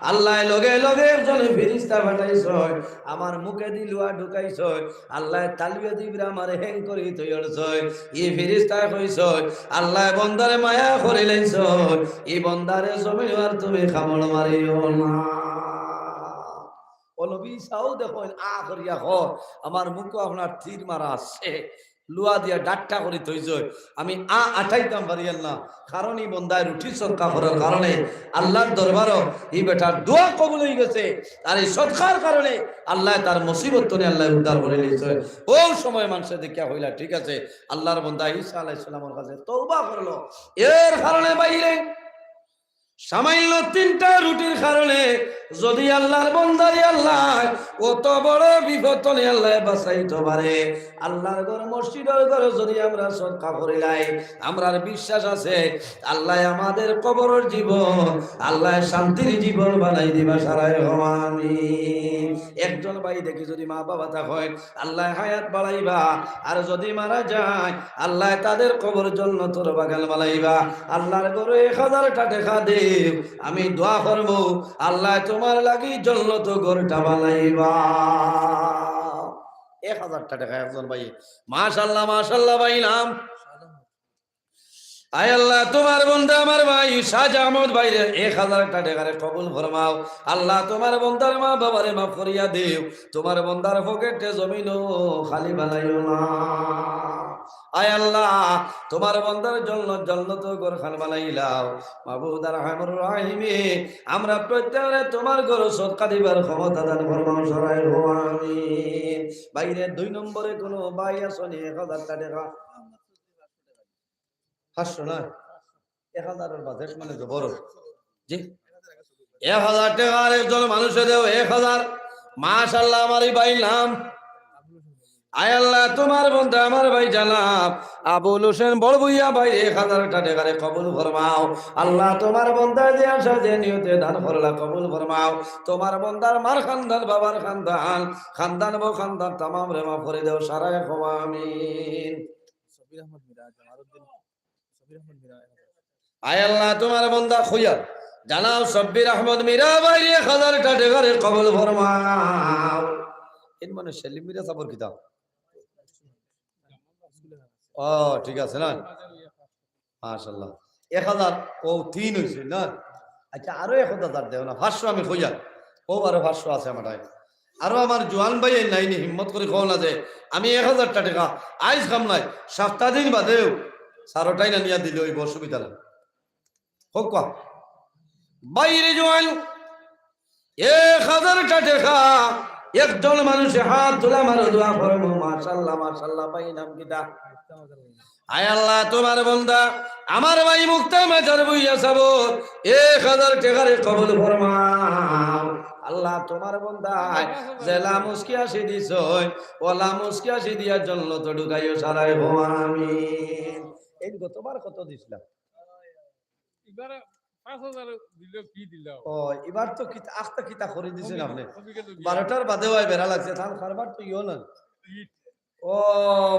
Speaker 1: আল্লাহ লগে লগে একজন ফেরেশতা পাঠাইছ, আমার মুখে দিলুয়া ঢুকাইছ, আল্লাহ তালিয়া দিবরা আমারে হ্যাং করি তৈরছ। এই ফেরেশতা কইছ, আল্লাহ বন্দারে মায়া করে লাইছ, এই বন্দারে জমিন আর তুমি খামড় মারিও না। আমার মুখ আপনার তীর মারা আসছে, লুয়া দিয়া ডাট্টা করে তৈজ, আমি আঠাইতাম পারিয়াল না। কারণ এই বন্দায় রুটি সৎকা করার কারণে আল্লাহর দরবারও এই বেটার দোয়া কবুল হয়ে গেছে। আর এই সৎকার কারণে আল্লাহ তার মুসিবত তনে আল্লাহ উদ্ধার করে নিয়েছে। ওই সময় মানুষের দেখিয়া হইলা, ঠিক আছে আল্লাহর বন্দা ঈসা আলাইহিস সালামের কাছে তওবা করলো। এর কারণে বাইরে সামান্য তিনটা রুটির কারণে যদি আল্লাহর বন্দারি আল্লাহ কত বড় বিপদ আল্লাহ বাঁচাইতে পারে। আল্লাহর ঘর মসজিদের ঘরে যদি আমরা সদকা করিলাই, আমরার বিশ্বাস আছে আল্লাহ আমাদের কবরের জীবন আল্লাহ শান্তির জীবন বানাই দিবা সারাই আমিন। একজন ভাই দেখি যদি মা বাবা তা হয় আল্লাহ হায়াত বাড়াইবা, আর যদি মারা যায় আল্লাহ তাদের কবর জন্য তোর বাগান বানাইবা। আল্লাহর ঘরে 1000টা টাকা দে, আমি দোয়া করব আল্লাহ তোমার লাগি জান্নাত ঘরটা বানাইবা। 1000টা টাকা একজন ভাই, মাশাআল্লাহ মাশাআল্লাহ ভাই নাম। আয় আল্লাহ তোমার বন্ধু আমার ভাই শাহজাহ আহমদ ভাইরে 1000টা টাকারে কবুল ফরমাও। আল্লাহ তোমার বন্দার মা বাবারে মাফ করিয়া দিও, তোমার বন্দার পকেটে জমিনও খালি বানাইও না। আয় আল্লাহ তোমার বন্দার জন্য জান্নাত ঘর খান বানাইলাও। মাবুদ আর রহমানুর রহিম, আমরা প্রত্যেকরে তোমার ঘর সদকা দিবার ক্ষমতা দান ফরমাও সরাই আমিন। বাইরে 2 নম্বরে কোন ভাই আসনি 1000টা টাকা 500 নয় 1000 বাজেট মানে তো বড় জি 1000 টাকা আর একজন মানুষে দেও 1000। মাশাআল্লাহ আমার এই ভাই নাম। আয় আল্লাহ তোমার বন্ধু আমার ভাই জানাব আবুল হোসেন বড় ভুইয়া ভাই 1000টা টাকারে কবুল ফরমাও। আল্লাহ তোমার বন্দার যে আশা যে নিয়তে দান করলা কবুল ফরমাও। তোমার বন্দার মার খানদান বাবার খানদান খানদান বো খানদান तमाम রে মাফ করে দাও সারায় আমিন। সবির আহমদ মিরাজ আমারউদ্দিন সবির আহমদ মিরাজ। আয় আল্লাহ তোমার বন্দা খুইয়া জানাও সব্বির আহমদ মীরা ভাই 1000টা টাকারে কবুল ফরমাও। এর মানে সেলিম মিরা সাবর কিতাব। ও ঠিক আছে না মাশাআল্লাহ 1000 ও 3 হইছে না। আচ্ছা আরো 1000 দেও না 500 আমি কইয়া ও আরো 500 আছে আমার আরো আমার জোয়ান ভাই নাইনি হিম্মত করে কও না যে আমি 1000টা টাকা আইজ কাম নাই 7 দিন বাদেও সারোটাই না নিয়া দিলে ওই অসুবিধা না হোক কা বাইরে জোয়ান 1000টা টাকা একজন মানুষ হাত তোলা মারো দোয়া করবো মাশাআল্লাহ মাশাআল্লাহ ভাই নাম কিটা। আয় আল্লাহ তোমার বান্দা আমার ভাই মুক্তা মাজার বইয়া সাবর 1000 টাকারে কবুল ফরমাও। আল্লাহ তোমার বান্দা জেলা মুস্কি আসি দিছই ওলা মুস্কি আসি দিয়া জান্নাত ঢুকাইও সারাই আমিন। এই গতবার কত দিছিলাম? এবারে 5000 দিল কি দিল? ও এবার তো কি আস্তা কিতা করে দিছেন আপনি 12টার বাদে হয় বেরা লাগছে থান খারবার তো ইও না ও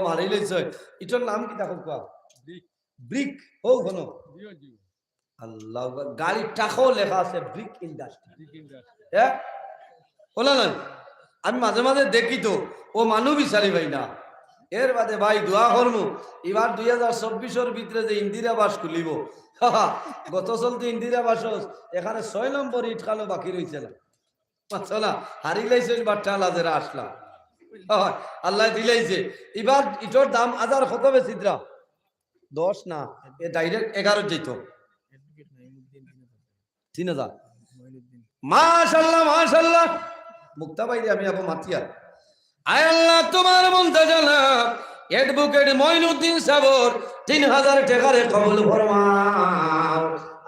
Speaker 1: মারি লইছে। এটার নাম কি দেখো কা ব্রিক ব্রিক ও হনো আল্লাহ, গাড়ির টাকাও লেখা আছে ব্রিক ইন্ডাস্ট্রি। হ্যাঁ বলা নয়, আমি মাঝে মাঝে দেখি তো ও মানুষ বিচারি ভাই না। এর বাদে ভাই দোয়া করমু এবার 2024-এর ভিতরে যে ইন্দিরা আবাস খুলিব, গত চলতে ইন্দিরা আবাস এখানে 6 নম্বর ইট খালো বাকি রয়েছে না, চলা হারি লাইছে বাচ্চা লাজেরা আসলাম। আল্লাহ দিলাইছে এবার ইটোর দাম আজার কত বেশি 10 না, এ ডাইরেক্ট 11 যেত 3000। মাশাআল্লাহ মাশাআল্লাহ, মুক্তা ভাই আমি আবু মাতিয়া। আয় আল্লাহ তোমার মনটা জানা অ্যাডভোকেট মঈনুদ্দিন সাবর 3000 টাকারে কবুল ফরমাও।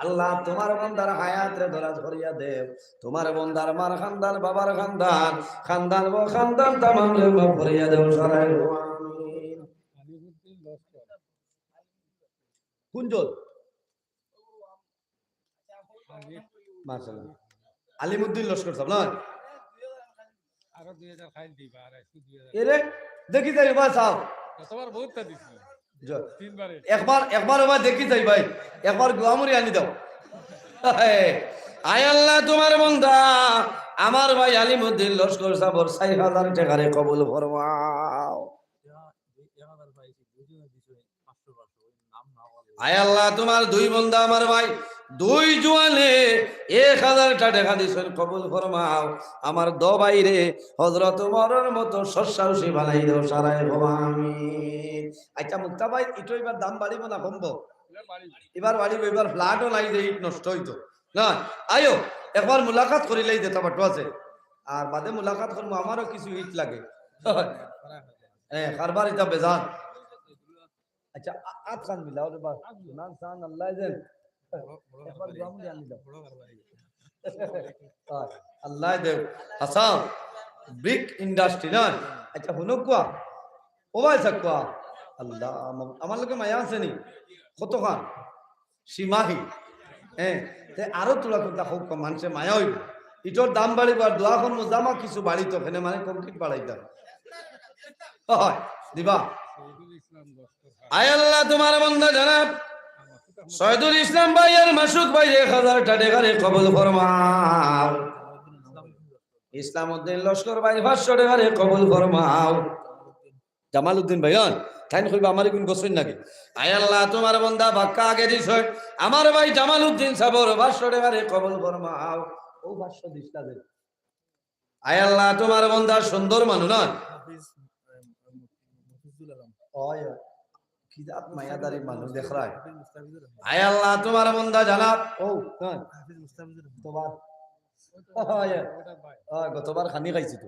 Speaker 1: আল্লাহ তোমার বন্দার হায়াত রে দরাজ করিয়া দেব, তোমার বন্দার মার খানদান বাবার খানদান খানদান ও খানদান তামাম রে মাফ করিয়া দেব সরাই আমিন। কুঞ্জল মাশাআল্লাহ আলিমউদ্দিন লস্কর সাহেব না
Speaker 2: আরো 2000 খাইল দিবা আর 2000
Speaker 1: এরে দেখি যাই বাস সাহেব
Speaker 2: তোমার বহুতটা দিছিল তিনবারে
Speaker 1: একবার ওবা দেখি যাই ভাই, একবার গোয়ামুরি আনি দাও। আয় আল্লাহ তোমার বান্দা আমার ভাই আলিমউদ্দিন লস্কর সাহেব 6000 টাকারে কবুল ফরমাও। আয় আল্লাহ তোমার দুই বান্দা আমার ভাই দুই জোয়ানে 1000 টাকা দিছেন কবুল ফরমাও। আমার দ বাইরে হযরত ওমরের মতো সসাউসি বানাই দাও সারাই আমিন। আচ্ছা মুক্তা ভাই ইটো এবার দাম বাড়িব না কমবো? এবার বাড়িব, এবার ফ্ল্যাটও নাই যে ইট নষ্ট হইতো না। আয়ো একবার মুলাকাত করিলেই যেতে পারতো আছে, আর বাদে মুলাকাত করবো আমারও কিছু ইট লাগে। হ্যাঁ কারবার এটা বেজান। আচ্ছা আত খান মিলাও রে বাস নাম সান আল্লাহ দেন একবার গোয়ামুরি আনি দাও। আল্লাহ দেব হাসান ব্রিক ইন্ডাস্ট্রি না। আচ্ছা হুনক কোয়া ও ভাই সাকুয়া আল্লাহ আমার লোকে মায়া আছে নি কত খান সীমাহি। হ্যাঁ আরো তোলা কথা হোক মানুষের মায়া হইব, ইটোর দাম বাড়িব আর দোয়া করবো জামা কিছু বাড়িত ওখানে মানে কমপ্লিট বাড়াইতাম দিবা। আয় আল্লাহ তোমার বান্দা জানাব শহীদুল ইসলাম ভাই আর মাসুক ভাই 1000 টাকারে কবুল ফরমাও। ইসলামউদ্দিন লস্কর ভাই 500 টাকারে কবুল ফরমাও। জামালউদ্দিন ভাইয়ান তাইন কইবা আমারে কোন গোসইন নাকি? আয় আল্লাহ তোমার বান্দা বাক্কা আগে দিছ আমার ভাই জামালউদ্দিন সাবর 500 টাকারে কবুল ফরমাও। ও 500 দিছলা দে। আয় আল্লাহ তোমার বান্দা সুন্দর মানুষ না ওই কি জাত মায়াদারি মানুষ দেখরায়। আয় আল্লাহ তোমার বান্দা জানাব ও তোমার গতবার খানি খাইছি তো।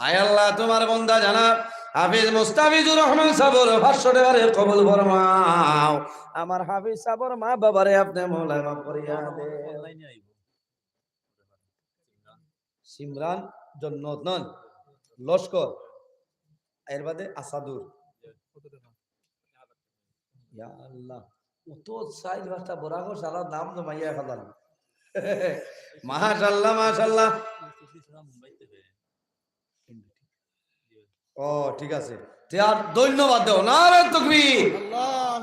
Speaker 1: আয় আল্লাহ তোমার বান্দা জানাব হাফিজ মুস্তাফিজুর রহমান সাবর 500 টাকারে কবুল ফরমাও। আমার হাফিজ সাবর মা বাবারে আপনি মওলা মাফ করিয়া দেন। সিমরান জন্নত নন লস্কর এর বাদে আসাদুর। ইয়া আল্লাহ ও তো সাইজ ভাষা বরাবর সারা নাম তো মাইয়া খালাম। মাশাআল্লাহ মাশাআল্লাহ। ও ঠিক আছে আর ধন্যবাদ দাও। নারায়ে তাকবীর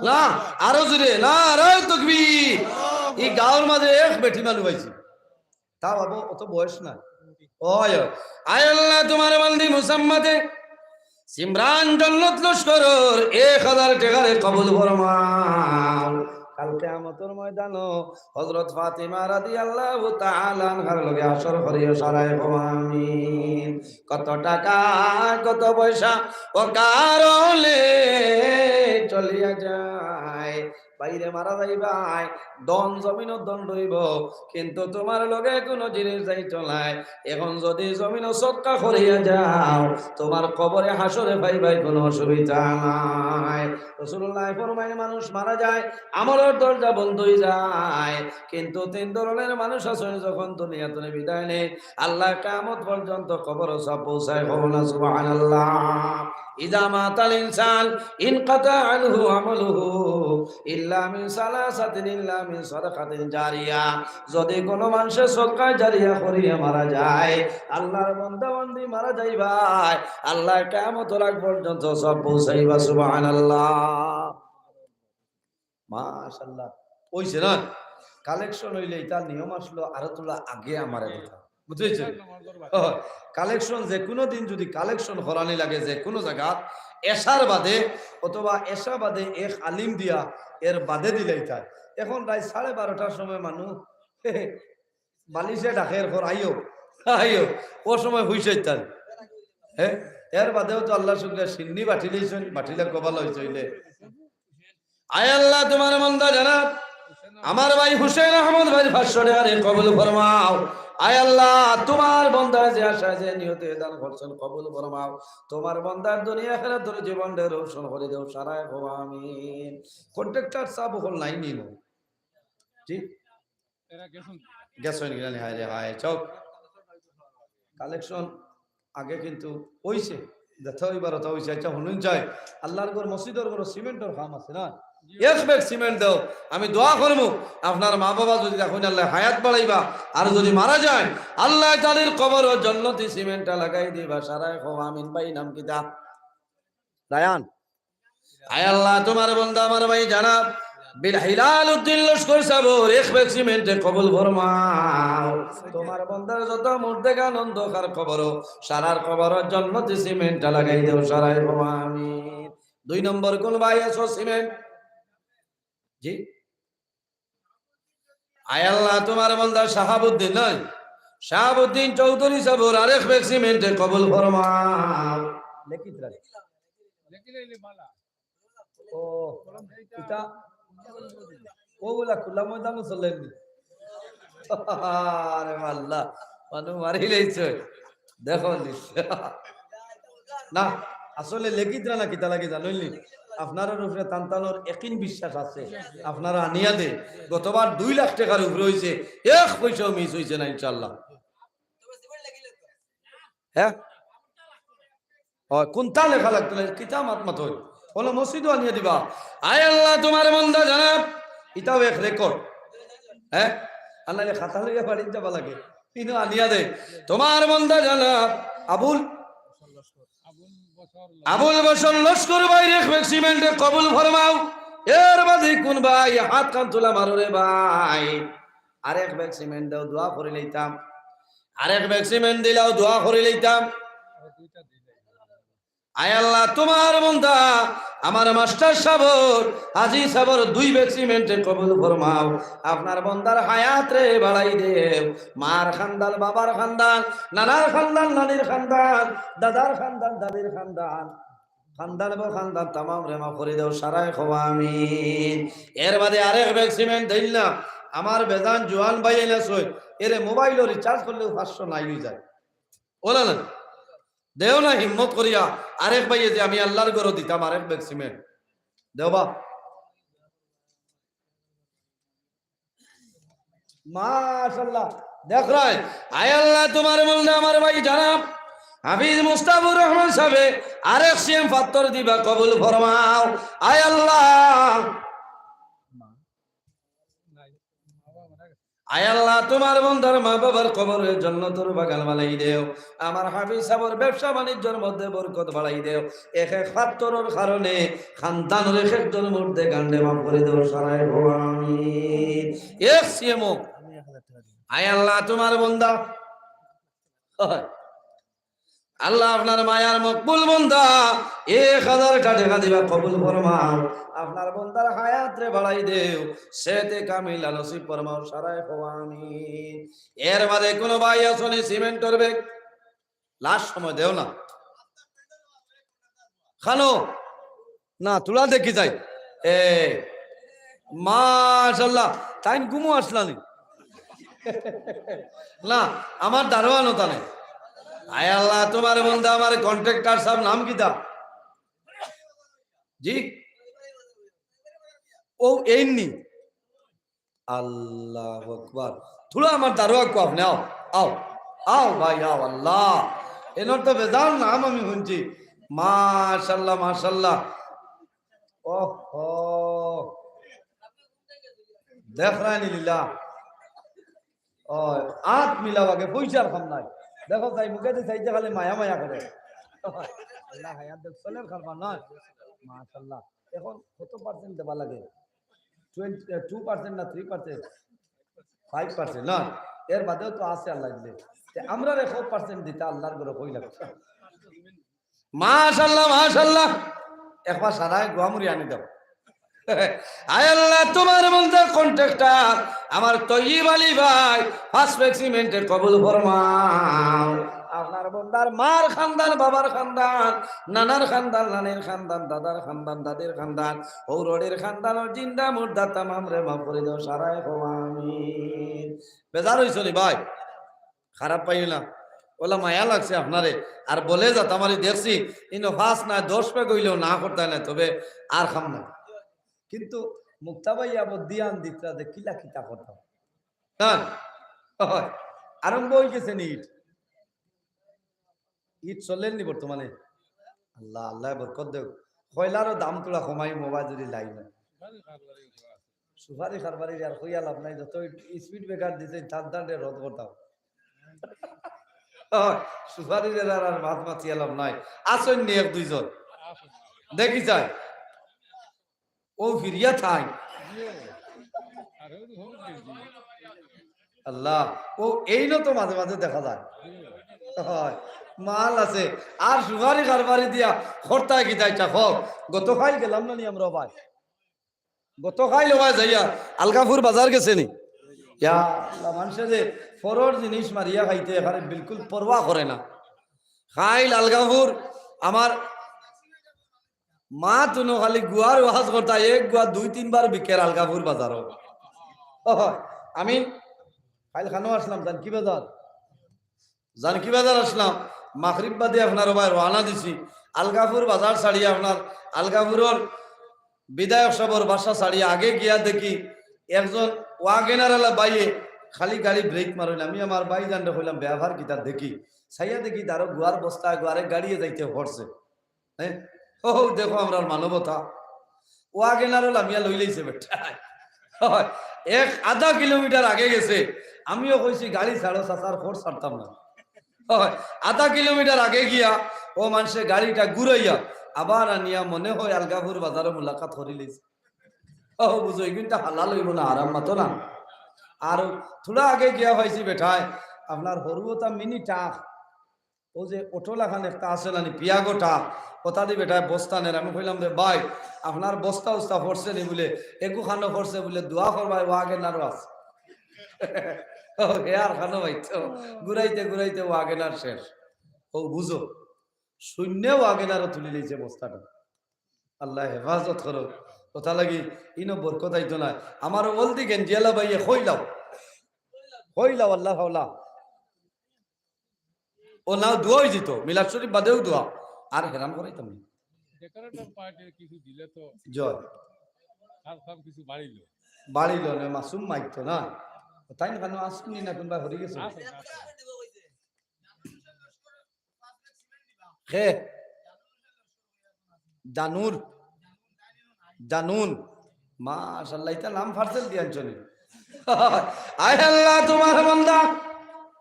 Speaker 1: না আরো জোরে নারায়ে তাকবীর। এই গাঁওর মাঝে এক বেটি মানুষ পাইছি তা বাবু অত বয়স না। ওয় আয় আল্লাহ তোমার বান্দি মুসাম্মাদে সিমরান জন্নত লস্কর 1000 টাকারে কবুল ফরমাও। কাল কিয়ামতের ময়দানে হযরত ফাতিমা রাদিয়াল্লাহু তাআলা আনহার লগে আসর করিয়া সারায় আমিন। কত টাকা কত পয়সা ও কারণে চলিয়া যায় বাইরে মারা যাইবাই দন জমিনও দন রইব কিন্তু তোমার লগে কোনো জিনিস যাইতো নাই। এখন যদি জমিনও সদকা করিয়া যাও তোমার কবরে হাসরে পাইবাই কোনো অসুবিধা নাই। রাসূলুল্লাহ ফরমায় মানুষ মারা যায় আমলের দরজা বন্ধ হয়ে যায়, কিন্তু 3 ধরনের মানুষ আছে যখন দুনিয়াতে বিদায় নেয় আল্লাহ কিয়ামত পর্যন্ত কবর সব পৌঁছায়। বলুন সুবহানাল্লাহ। ইযা মাতাল ইনসান ইনকাতা আনহু আমালুহু ইল্লা মিন সালাসাতিন ইল্লা মিন সাদাকাতিন জারিয়া। যদি কোনো মানুষের সদকা জারিয়া করিয়া মারা যায় আল্লাহর বান্দা বান্দি মারা যাইবা আল্লাহ কিয়ামতের আগ পর্যন্ত সব পৌঁছাইবা। সুবহানাল্লাহ মাশাআল্লাহ। ওইছে না কালেকশন হইলে তার নিয়ম আসলো আরো তোলা আগে আমার কথা বুঝেছেন কালেকশন যে কোনো দিন যদি কালেকশন হরানি লাগে যে কোনো জায়গা এশার বাদে অথবা এশা বাদে এক আলিম দিয়া এর বাদে দিলেই তাই এখন রাত 12:30টার সময় মানুষ বালিশে ডাকে এরপর আইও আইও ও সময় হইছে তাই হ্যাঁ এর বাদেও তো আল্লাহ শুক্রিয়া সিন্নি বাঠিলেছেন বাঠিলে কবাল হইলে আয় আল্লাহ তোমার মন্দা জানাব আমার ভাই হুসেন আহমদ ভাই ভাষ্যরে আরে কবুল ফরমাও আয় আল্লাহ তোমার বান্দা যে আশা যে নিয়তে দান করছেন কবুল ফরমাও তোমার বান্দার দুনিয়া আখিরাত ধরে জীবনটা রোশন করে দাও সারায় গো আমিন কন্ট্রাক্টর সাহেব হল নাই নিল ঠিক
Speaker 2: এরা গেছুন
Speaker 1: গেছেন কিনা হায় রে হায় চক কালেকশন আগে কিন্তু হইছে যথা হইবার কথা হইছে আচ্ছা হুনুন চাই আল্লাহর ঘর মসজিদের ঘর সিমেন্টের কাম আছে না এক ব্যাগ সিমেন্ট দাও আমি দোয়া করবো আপনার মা বাবা যদি এখন আল্লাহ হায়াত বাড়াইবা আর যদি মারা যায় আল্লাহ তাদের কবর ও জন্নতি সিমেন্টটা লাগাই দিবা সারায় খো আমিন ভাই নাম কি দা রায়ান আয় আল্লাহ তোমার বান্দা আমার ভাই জানাব বিল হিলাল উদ্দিন লস্কর সাবর এক ব্যাগ সিমেন্টে কবুল ফরমাও তোমার বান্দার যত মুর্দে আনন্দ কার কবর সারার কবর জন্নতি সিমেন্টটা লাগাই দাও সারায় খো আমিন 2 নম্বর কোন ভাই আছো সিমেন্ট জি আয় আল্লাহ তোমার বান্দা শাহাবুদ্দিন নয় শাহাবুদ্দিন চৌধুরী সাবর আরেক ব্যাগ সিমেন্টে কবুল ফরমাও লেখিত রাখ
Speaker 2: লেকিলে মালা
Speaker 1: ও এটা ওগুলা খোলা ময়দানও চলেননি আরে আল্লাহ মানুষ মারি লাইছে দেখো না আসলে লেখিতরা না কিতা লাগে জানলি আপনার উপরে তান্তানোর একই বিশ্বাস আছে আপনারা আনিয়া দে গতবার 2 লাখ টাকার উপরে হয়েছে এক পয়সাও মিস হয়েছে না ইনশাল্লাহ হ্যাঁ কোনটা লেখা লাগতো না কিতা মাত মাত হই বলো মসজিদও আনিয়ে দিবা আয় আল্লাহ তোমার বান্দা জানাব এটাও এক রেকর্ড হ্যাঁ আল্লাহ খাতা লেগে বাড়ি যাবা লাগে কিন্তু আনিয়া দে তোমার বান্দা জানাব আবুল আবুল বসর লস্কর ভাই রেখবে সিমেন্টে কবুল ফরমাও এর বাদে কোন ভাই হাত কান তোলা মারো রে ভাই আরেক ব্যাগ সিমেন্ট দাও দোয়া করে লইতাম আরেক ব্যাগ সিমেন্ট দিলাও দোয়া করে লইতাম আয় আল্লাহ তোমার বান্দা আমার মাস্টার সাবর হাজী সাবর 2 ব্যাগ সিমেন্টে কবুল ফরমাও আপনার বান্দার হায়াত রে বাড়াই দেও মার খানদান বাবার খানদান নানার খানদান নানির খানদান দাদার খানদান দাদির খানদান খানদান বা খানদান তামাম রে মাফ করে দাও সারায় খো আমিন এর বাদে আরেক ব্যাগ সিমেন্ট দিল না আমার বেজান জোয়ান ভাই এলা সই এর মোবাইল রিচার্জ করলেও 500 নাই হয়ে যায় ওলা না দেও না হিম্মত করিয়া আরেক ভাই যে আমি আল্লাহর ঘর দিতাম আরেক ব্যাগ সিমেন্ট দেওবা মাশাআল্লাহ দেখ রায় আয় আল্লাহ তোমার বলনা আমার ভাই জানাব হাফিজ মুস্তাফিজুর রহমান সাহেব আরেক সিএম পাত্তর দিবা কবুল ফরমাও আয় আল্লাহ আয় আল্লাহ তোমার বন্ধার মা বাবার কবরের জান্নাতের বাগান বানাই দেও আমার হাফিজ সাহেবের ব্যবসা বাণিজ্যের মধ্যে বরকত বাড়াই দেও এক এক পাত্তরের কারণে খানদানের এক একজনের মধ্যে গান্ডে মাফ করে দেও সারায় গো আমিন এক সিএম আয় আল্লাহ তোমার বন্ধা আল্লাহ আপনার মায়ার মকবুল বান্দা 1000 টাকা দিবা কবুল ফরমাও আপনার বান্দার হায়াত রে বাড়াই দেও সেতে কামিল নসিব ফরমাও সারায় গো আমিন এর বাদে কোন ভাই আসলে সিমেন্টের ব্যাগ লাস্ট সময় দেও না খানো না তুলা দেখি যাই এ মাশাআল্লাহ টাইম ঘুমো আসলানি না আমার দারোয়ান হতা নেই আয় আল্লাহ তোমার বন্ধু আমার কন্ট্রাক্টর সাহেব নাম কি দা জি ও এইনি আল্লাহু আকবার থোড়া আমার দারোয়া কো আপনি আও আও আও ভাই আও আল্লাহ এনর তো বেজান নাম আমি শুনছি মাশাআল্লাহ মাশাআল্লাহ ওহো দেখ রানি লীলা ও আট মিলাবাকে পয়সার খাম নাই দেখো তাই মুখে চাইতে খালি মায়া মায়া করে আল্লাহ হায়াত দেখ চলের খারবা না মাশাআল্লাহ এখন কত পার্সেন্ট দেবা লাগে 2% না 3%, 5% না, এর বাদেও তো আছে আল্লাহ দিলে। আমরা 100% দিতে আল্লাহর ঘরে কই লাগছে। মাশাআল্লাহ মাশাআল্লাহ, একবার সারা গোয়ামুড়ি আনি দাও। আয় আল্লাহ, তোমার মধ্যে কন্ট্রাক্টর আমার তৈয়ব আলী ভাই ফার্স্ট সিমেন্টের কবুল ফরমাও। আপনার বন্দার মার খানদান, বাবার খানদান, নানার খানদান, নানির খানদান, দাদার খানদান, দাদির খানদান, ঔরডের খানদান, জিন্দা মুর্দা তামাম রে মাফ করে দাও সারায় আমিন। বেজার হইছো নি ভাই? খারাপ পাইও না, ওলা মায়া লাগছে আপনারে। আর বলে যা তোমারই দেখছি ইনো ফার্স্ট না 10 পে কইলেও না করতে না, তবে আর খাম না। কিন্তু মুক্তাবাইয়া দিয়ান দিতরা যে কিলা কিতা করতাম, হ্যাঁ আরম্ভ হয়ে গেছে নি ইট। ইট চলেন নি বর্তমানে? আল্লাহ আল্লাহ বরকত দেব। কয়লারও দাম তোলা কমাই মোবাইল যদি লাইন সুপারি খারবারি আর কইয়া লাভ নাই, যত স্পিড ব্রেকার দিতে তার দাঁড়ে রদ করতাম। সুপারি আর মাছ মাছিয়া লাভ নাই। আসন নি এক দুইজন দেখি যায় ও ফিরিয়া থাই। আল্লাহ, ও এই তো মাঝে মাঝে দেখা যায় মাল আছে। আর সুপারি কারবারি দিয়া খরতায় কি যাইটা হোক। গত খাই গেলাম না নি আমরা ভাই, গত খাইলো ভাই যাইয়া আলগাপুর বাজার গেছে নি। ইয়া আল্লাহ, মানুষে যে ফরর জিনিস মারিয়া খাইতে এখানে বিলকুল পরোয়া করে না। খাইল আলগাপুর আমার মা তুনো খালি গুয়ার ওয়াজ করতা, এক গুয়া 2-3 বার বিকের আলগাপুর বাজার। আমি খাইল খানো আসলাম জানকি বাজার, জানকি বাজার আসলাম মাগরিব বাদে আপনার ভাই রওনা দিছি। আলগাপুর বাজার ছাড়িয়ে আপনার আলগাপুরের বিধায়ক সবর বাসা ছাড়িয়ে আগে গিয়া দেখি একজন ওয়াগেনার আলা বাইয়ে খালি গাড়ি ব্রেক মারল। আমি আমার বাই জানতে হইলাম ব্যবহার কি তার দেখি, সাইয়া দেখি তারও গুয়ার বস্তা গুয়ারে গাড়িয়ে যাইতে পড়ছে। হ্যাঁ ও দেখো আমরা মানবতা। ওয়াগেনার লামিয়া লই লাইছে বেটা, আধা কিলোমিটার আগে গেছে। আমিও কইছি গাড়ি ছাড়ো চাচার খোঁজ ছাড়তাম না। আধা কিলোমিটার আগে গিয়া ও মানুষের গাড়িটা ঘুরাইয়া আবার আনিয়া মনে হয় আলগাপুর বাজারে মুলাকাত করি লইছে। ও বুঝো এগুনটা হালাল হইব না, আরাম মাতো না। আর থোড়া আগে গিয়া হয়েছি বেঠায় আপনার হরুতা মিনি টাক, ও যে অটোলা খান একটা আছে না পিয়াগো টাক, কথা দি বেটায় বস্তা নেন। আমি কইলাম যে ভাই আপনার বস্তা উস্তা পড়ছে নি বলে, একু খানো পড়ছে বলে দোয়া করবাই ওয়াগে নারো আছে। আর খানো ভাই তো ঘুরাইতে ঘুরাইতে ওয়াগেনার শেষ। ও বুঝো শূন্য ওয়াগেনারও তুলে নিয়েছে বস্তাটা। আল্লাহ হেফাজত করো। কথা লাগি ইনো বরকত আইতো না। আমার ওলদি গেঞ্জিয়ালা ভাইয়ে হইলাও হইলাও আল্লাহ হাওলা ও নাও দোয়াই দিত, মিলাদ শরীফ বাদেও দোয়া। আর হেরাম করাইতাম না।
Speaker 2: ডেকোরেটর পার্টি কিছু দিলে তো
Speaker 1: জয়
Speaker 2: সব কিছু বাড়িল
Speaker 1: বাড়িল না, মাসুম মাইতো না তাই না কেন আসুনি না কোনবা হরি গেছে হে দানুর জানুন। মাশাআল্লাহ, এটা নাম ফারসেল দিয়ান চলে। আয় আল্লাহ, তোমার বান্দা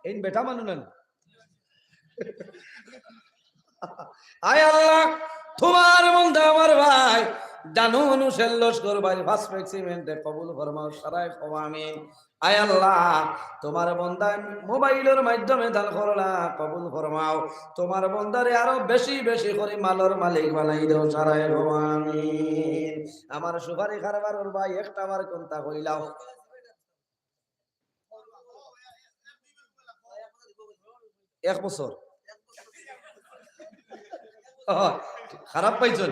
Speaker 1: এই বেটা মানুন। আয় আল্লাহ, তোমার বান্দা আমার ভাই জানুন সেল্লস করবাই ফার্স্ট সিমেন্টে কবুল ফরমাও সারায় আমিন। আয় আল্লাহ, তোমার বান্দা মোবাইলের মাধ্যমে দান করলা কবুল ফরমাও। তোমার বান্দারে আরো বেশি বেশি করে মালের মালিক বানাই দাও সারায় আমিন। আমার সুপারি খারবারর ভাই একটা আমার কোনটা কইলাও। এক বছর খারাপ পাইছেন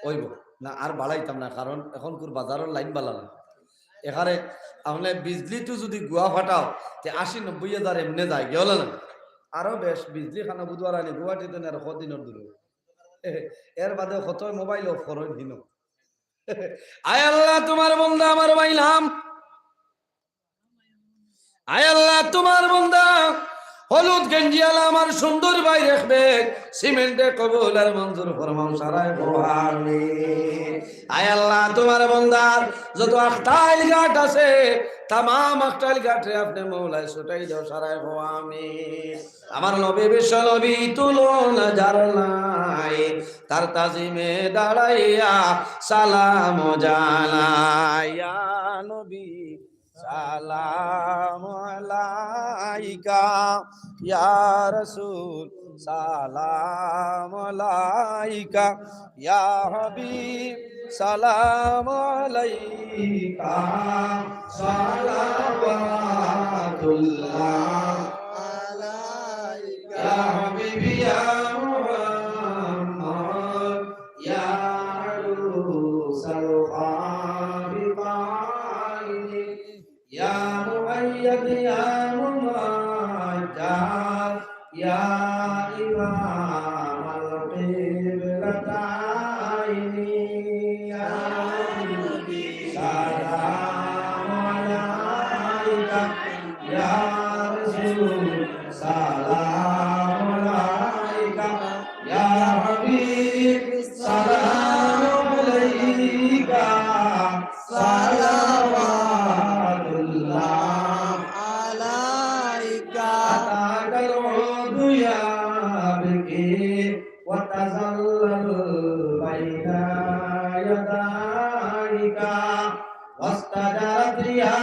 Speaker 1: ওইব না, আর বাড়াইতাম না, কারণ এখন কোর বাজারের লাইন বাড়ালাম। এখানে আপনি বিজলি তো যদি গুয়া ফাটাও 80-90 হাজার এমনি যায় গেল না। আরো বেশ বিজলি খানা বুধবার আনি গুয়াহাটিতে আর কদিনের দূরে এর বাদে কত মোবাইল অফ করো দিন। আয় আল্লাহ, তোমার বান্দা আমার বাইলাম। আয় আল্লাহ, তোমার বান্দা হলুদ গেঞ্জিয়ালা আমার সুন্দর ভাই রাখবে সিমেন্টে কবুল আর মঞ্জুর ফরমাও সারায় আমিন। আয় আল্লাহ তোমার বান্দার যত আখতাইল ঘাট আছে তামাম আখতাইল ঘাটে আপনি মৌলায় ছুটাই দাও সারায় আমিন। আমার নবী বিশ্ব নবী তুলনা যার নাই তার তাজিমে দাঁড়াইয়া সালাম জানাইয়া নবী সালাম আলাইকা ইয়া রাসূল সালাম আলাইকা ইয়া হাবিব সালাম আলাইকা সালাওয়াতুল্লাহ আলাইকা ইয়া হাবিবি ইয়া মুহাম্মদ ইয়া আরুসাল খাবিবাইনি ইয়া মুআইয়াদ ইয়া মুমাজ্জাদ ইয়া ইমামাল কিবলাতাইনি ইয়া নবী সালাম আলাইকা ইয়া রাসূল সালাম আলাইকা ইয়া হাবিব সালাম আলাইকা সালাওয়াতুল্লাহ আলাইকা আতাকাল উদু ইয়া বিকি ওয়া তাযাল্লাল বাইনা ইয়াদাইকা ওয়াস্তাজাত ইয়া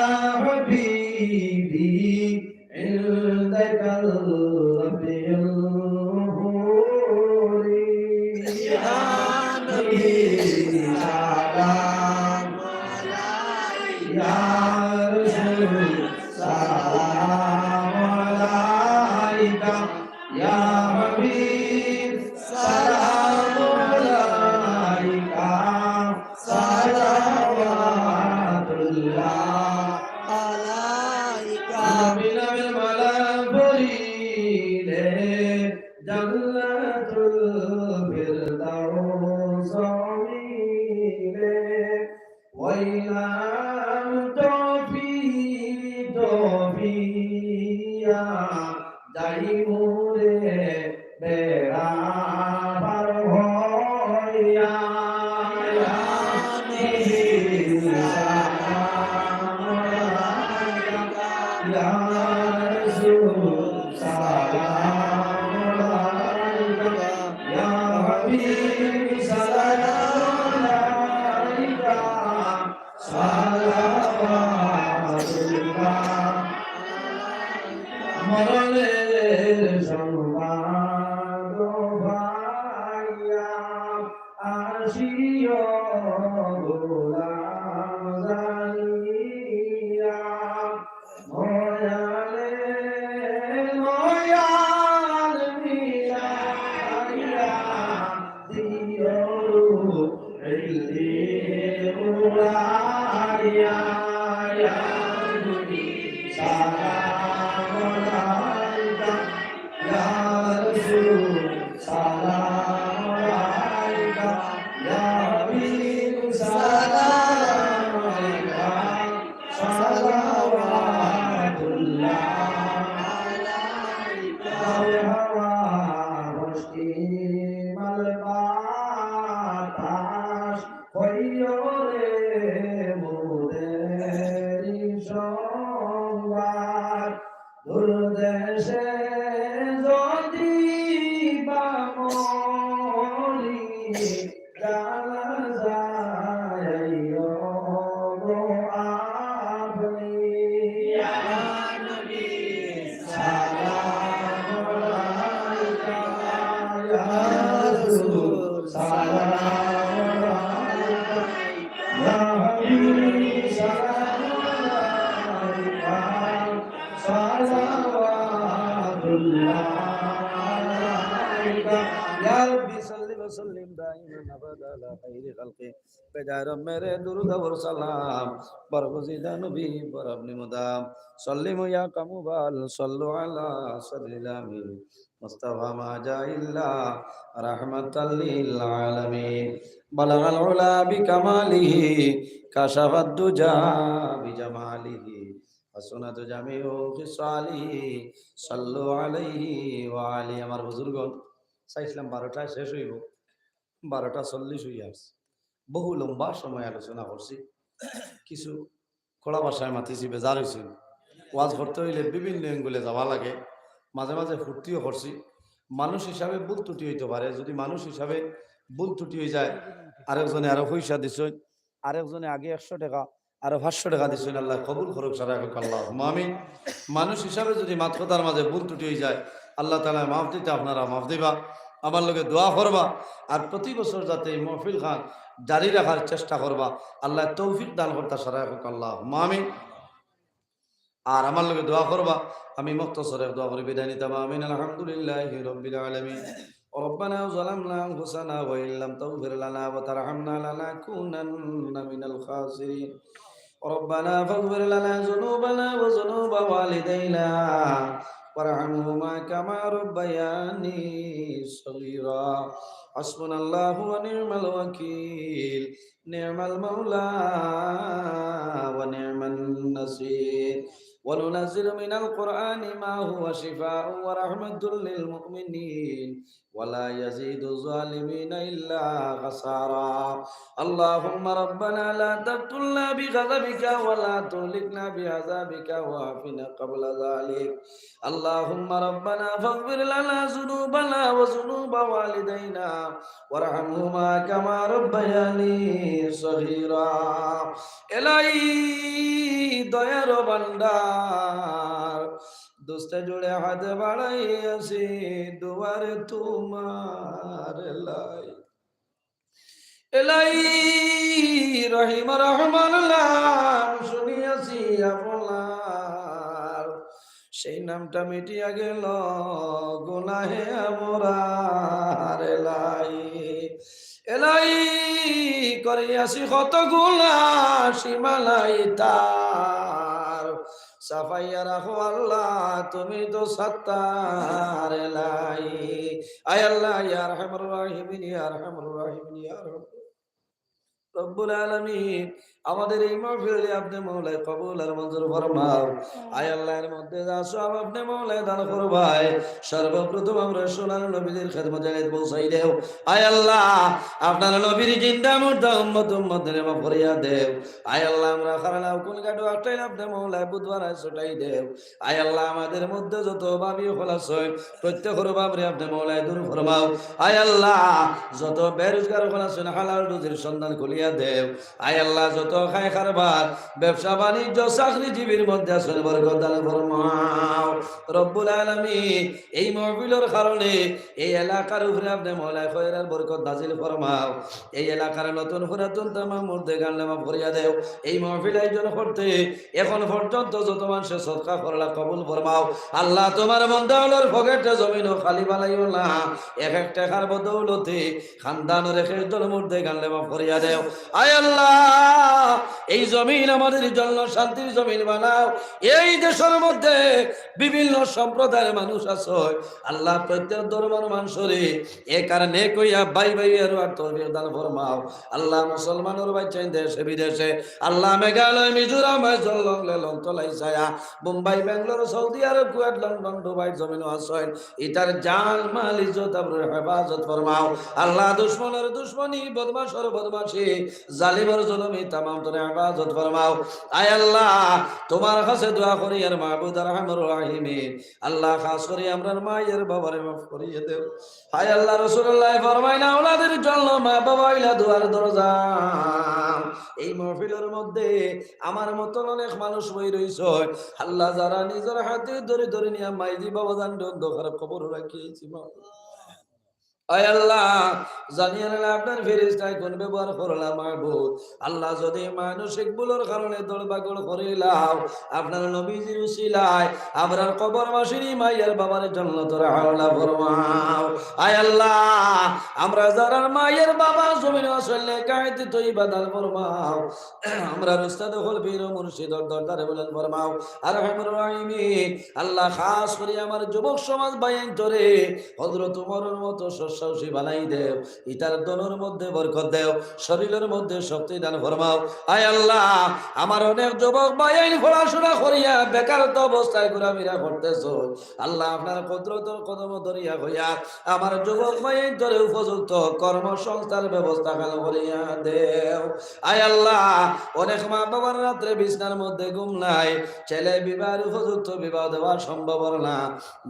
Speaker 1: হাবিবি ইনদাকাল রাবিল হুরি ইয়া নবী সালাম আলাইকা ইয়া রাসূল সালাম আলাইকা ইয়া হাবিব সালাম আলাইকা সালাওয়াতুল্লাহ আলাইকা বিনামের মালা পরিলে জান্নাতুল ফিরদাউস মিলে ওয়াইলাম তফিয়া যাই মুরে বেড়া পার হইয়া ইয়া নবী সালাম আলাইকা ইয়া রাসূল সালাম আলাইকা ইয়া হাবিব সালাম আলাইকা সালাওয়াতুল্লাহ মরণের সংবাদ ভাইয়া আসিও গোলাম জানিয়া ময়ালে ময়াল মিলাইয়া দিও ইল্লি উড়াইয়া ইয়া নবী সালাম আলাইকা ইয়া রাসূল সালাম আলাইকা ইয়া হাবিব সালাম আলাইকা সালাওয়াতুল্লাহ আলাইকা হাওয়া বৃষ্টি মাল বাতাস হইও রে মোদের সংবাদ দুর্দেশে যদি বামলি জানা যাইও গো আপনি ইয়া নবী সালাম আলাইকা ইয়া রাসূল সালাম আলাইকা ইয়া হাবিব সালাম আলাইকা সালাওয়াতুল্লাহ আলাইকা ইয়া রব্বি সাল্লি ওয়া সাল্লিম দাইমান আবাদা আলা খাইরি খালকি বেজার মেরে দুরুদ ওয়া সালাম বরগুজিদা নবী বরবনি মুদাম সাল্লিমু ইয়া কামুবাল সাল্লু আলা সাল্লিল আমিন মুস্তাফা মা জাইল্লা রাহমাতাল লিল আলামিন বালাগাল উলা বিকামালিহি কাশাফাদ দুজা বিজামালিহি হাসনাত জামিউ খিসালিহি সাল্লু আলাইহি ওয়া আলি। আমার বুজুর্গণ চাইছিলাম 12টায় শেষ হইব, 12টা 40 হইয়া আসছে। বহু লম্বা সময় আলোচনা করছি, কিছু খোলা ভাষায় মাতিছি, বেজার হয়েছিল। ওয়াজ করতে হইলে বিভিন্ন অ্যাঙ্গুলে যাওয়া লাগে, মাঝে মাঝে ফুর্তিও করছি। মানুষ হিসাবে ভুল ত্রুটি হইতে পারে, যদি মানুষ হিসাবে ভুল ত্রুটি হয়ে যায়, আরেকজনে আরো পয়সা দিছে, আরেকজনে আগে 100 টাকা আরো 500 টাকা দিছেন, আল্লাহ কবুল করুক সারা আল্লাহ আমিন। মানুষ হিসাবে যদি মাতকতার মাঝে ভুল ত্রুটি হয়ে যায়, আল্লাহ তাআলা মাফ দিতে, আপনারা মাফ দিবা, আমার লগে দোয়া করবা। আর প্রতি বছর যাতে এই মহফিল খান জারি রাখার চেষ্টা করবা, আল্লাহ তৌফিক দান করতে সারা আল্লাহ আমিন। আর আমার লগে দোয়া করবা, আমি মুক্তসরে দোয়া করে বিদায় নিতাম। আমিন। আলহামদুলিল্লাহি রাব্বিল আলামিন। ربنا ظلمنا أنفسنا وإن لم تغفر لنا وترحمنا لنكونن من الخاسرين. ربنا فاغفر لنا ذنوبنا وذنوب والدينا وارحمهما كما ربياني صغيرا. حسبنا الله ونعم الوكيل، نعم المولى ونعم النصير. وننزل من القرآن ما هو شفاء ورحمة للمؤمنين ولا يزيد الظالمين إلا خسارا. اللهم ربنا لا تقتلنا بغضبك ولا تهلكنا بعذابك وعافنا قبل ذلك. اللهم ربنا فاغفر لنا ذنوبنا وذنوب والدينا وارحمهما كما ربياني صغيرا. إلهي দয়ার ভান্ডার, দোস্তে জুড়ে হাত বাড়াইয়াছি দুয়ারে তোমার লাই। এলাই রহিম রহমান নাম শুনিয়াছি আপনার, সেই নামটা মিটিয়া গেল গুনাহে আমরার। এলাই এলাই করিয়াছি কত গুনাহ সীমালাই তার, সাফাইয়া রাখো আল্লাহ তুমি তো সত্তার। এলাই আয় আল্লাহ ইয়া আরহামুর রাহিমিন, ইয়া আরহামুর রাহিমিন, ইয়া রব্বুল আলামিন, আমাদের এই মাহফিল আপনি মওলা কবুল আর মঞ্জুর ফরমাও। আয় আল্লাহর মধ্যে যা সব আপনি মওলা দান করবাই। সর্বপ্রথম আমরা সোনার নবীর খেদমতে পৌঁছাই দেও। আয় আল্লাহ আপনার নবীর জিন্দা মুর্দা উম্মতের মাফ করিয়া দেও। আয় আল্লাহ আমরা খারালাও কোন কাটো আটাই আপনি মওলা বুধবার ছটাই দেও। আয় আল্লাহ আমাদের মধ্যে যত ভাবি খলাস হয় প্রত্যেকের ভাবরে আপনি মওলা দূর ফরমাও। আয় আল্লাহ যত বেরোজগার খলাস হালাল রুজির সন্ধান খুলিয়া দেও। আয় আল্লাহ যত খায় কারবার ব্যবসা বাণিজ্য চাকরিজীবীর মধ্যে আসলে বরকত দান ফরমাও। রব্বুল আলামিন এই মাহফিলের কারণে এই এলাকার উপরে আপনি মওলা খয়রার বরকত নাজিল ফরমাও। এই এলাকার নতুন পুরাতন তামাম মধ্যে গানলে মাফ করিয়া দেও। এই মাহফিল আয়োজন করতে এখন পর্যন্ত যত মানুষ সদকা করলা কবুল ফরমাও। আল্লাহ তোমার বান্দাগুলোর পকেটে জমিনও খালি বানাইও না, এক এক টাকার বদৌলতে খানদান রেখে দল মধ্যে গানলে মাফ করিয়া দেও। আয় আল্লাহ এই জমিন আমাদের জন্য শান্তির জমিন বানাও। এই দেশের মধ্যে বিভিন্ন সম্প্রদায়ের মানুষ আছে আল্লাহ, প্রত্যেক ধর্মের মানুষরে এ কারণে কইয়া ভাই ভাই আর তৌফিক দান ফরমাও। আল্লাহ মুসলমানের বাচ্চা দেশে বিদেশে আল্লাহ মেঘালয় মিজোরাম জলং তলাই ছায়া Mumbai Bangalore Saudi Arab Kuwait London Dubai জমিন আছে ইতার জান মাল ইজ্জত আবরুর হেফাজত ফরমাও। আল্লাহ দুশমনের দুশমনি বদমাশের বদমাশি জালিমের জুলুমি তামাম তোরে হেফাজত ফরমাও। আয় আল্লাহ তোমার কাছে দোয়া করি আর মাহবুদ আর রহমানুর রহিমিন, আল্লাহ খাস করি আমরার মায়ের বাবারে মাফ করিয়ে দেও। আয় আল্লাহ রাসূলুল্লাহ ফরমাইনা ওলাদের জন্য মা বাবা ইলা দুয়ার দরজা। এই মাহফিলের মধ্যে আমার মতন অনেক মানুষ বই রইছে আল্লাহ, যারা নিজের হাতে ধরে ধরে নিয়ে মাইজি বাবা জান অন্ধকার কবর রাখিয়েছি। আয় আল্লাহ জানিয়ে আপনার ফেরেশতায় কোন ব্যবহার করলাম মাহবুব। আল্লাহ যদি মানসিক ভুলের কারণে দলবাগল করিলাম আপনার নবীজির উসিলায় আমরা কবরবাসীর মায়ের বাবার জন্য তোরা হাওলা ফরমাও। আয় আল্লাহ আমরা যারা মায়ের বাবা জমিন আসলে কাইতে তুই বাদাল ফরমাও। আমরা উস্তাদ হল বীর মুর্শিদ দরদারে বলেন ফরমাও। আর রহমানুর রহিমিন আল্লাহ খাস করে আমার যুবক সমাজ বাইন তোরে হযরত ওমরের মতো সাহসী বানাই দেও, ইটার দনের মধ্যে বরকত দেও, শরীরের মধ্যে শক্তি দান ফরমাও। আয় আল্লাহ, আমার অনেক যুবক ভাই পড়াশোনা করিয়া বেকারত্ব অবস্থায় ঘোরাফেরা করতেছ, আল্লাহ আপনার কুদরতের কদম ধরিয়া হইয়া আমার যুবক ভাই ধরে উপযুক্ত কর্মসংস্থার ব্যবস্থা কাল করিয়া দেও। আয় আল্লাহ, অনেক মা বাবার রাত্রে বিছনার মধ্যে ঘুম নাই, ছেলে বিবাহের উপযুক্ত বিবাহ দেওয়া সম্ভব না,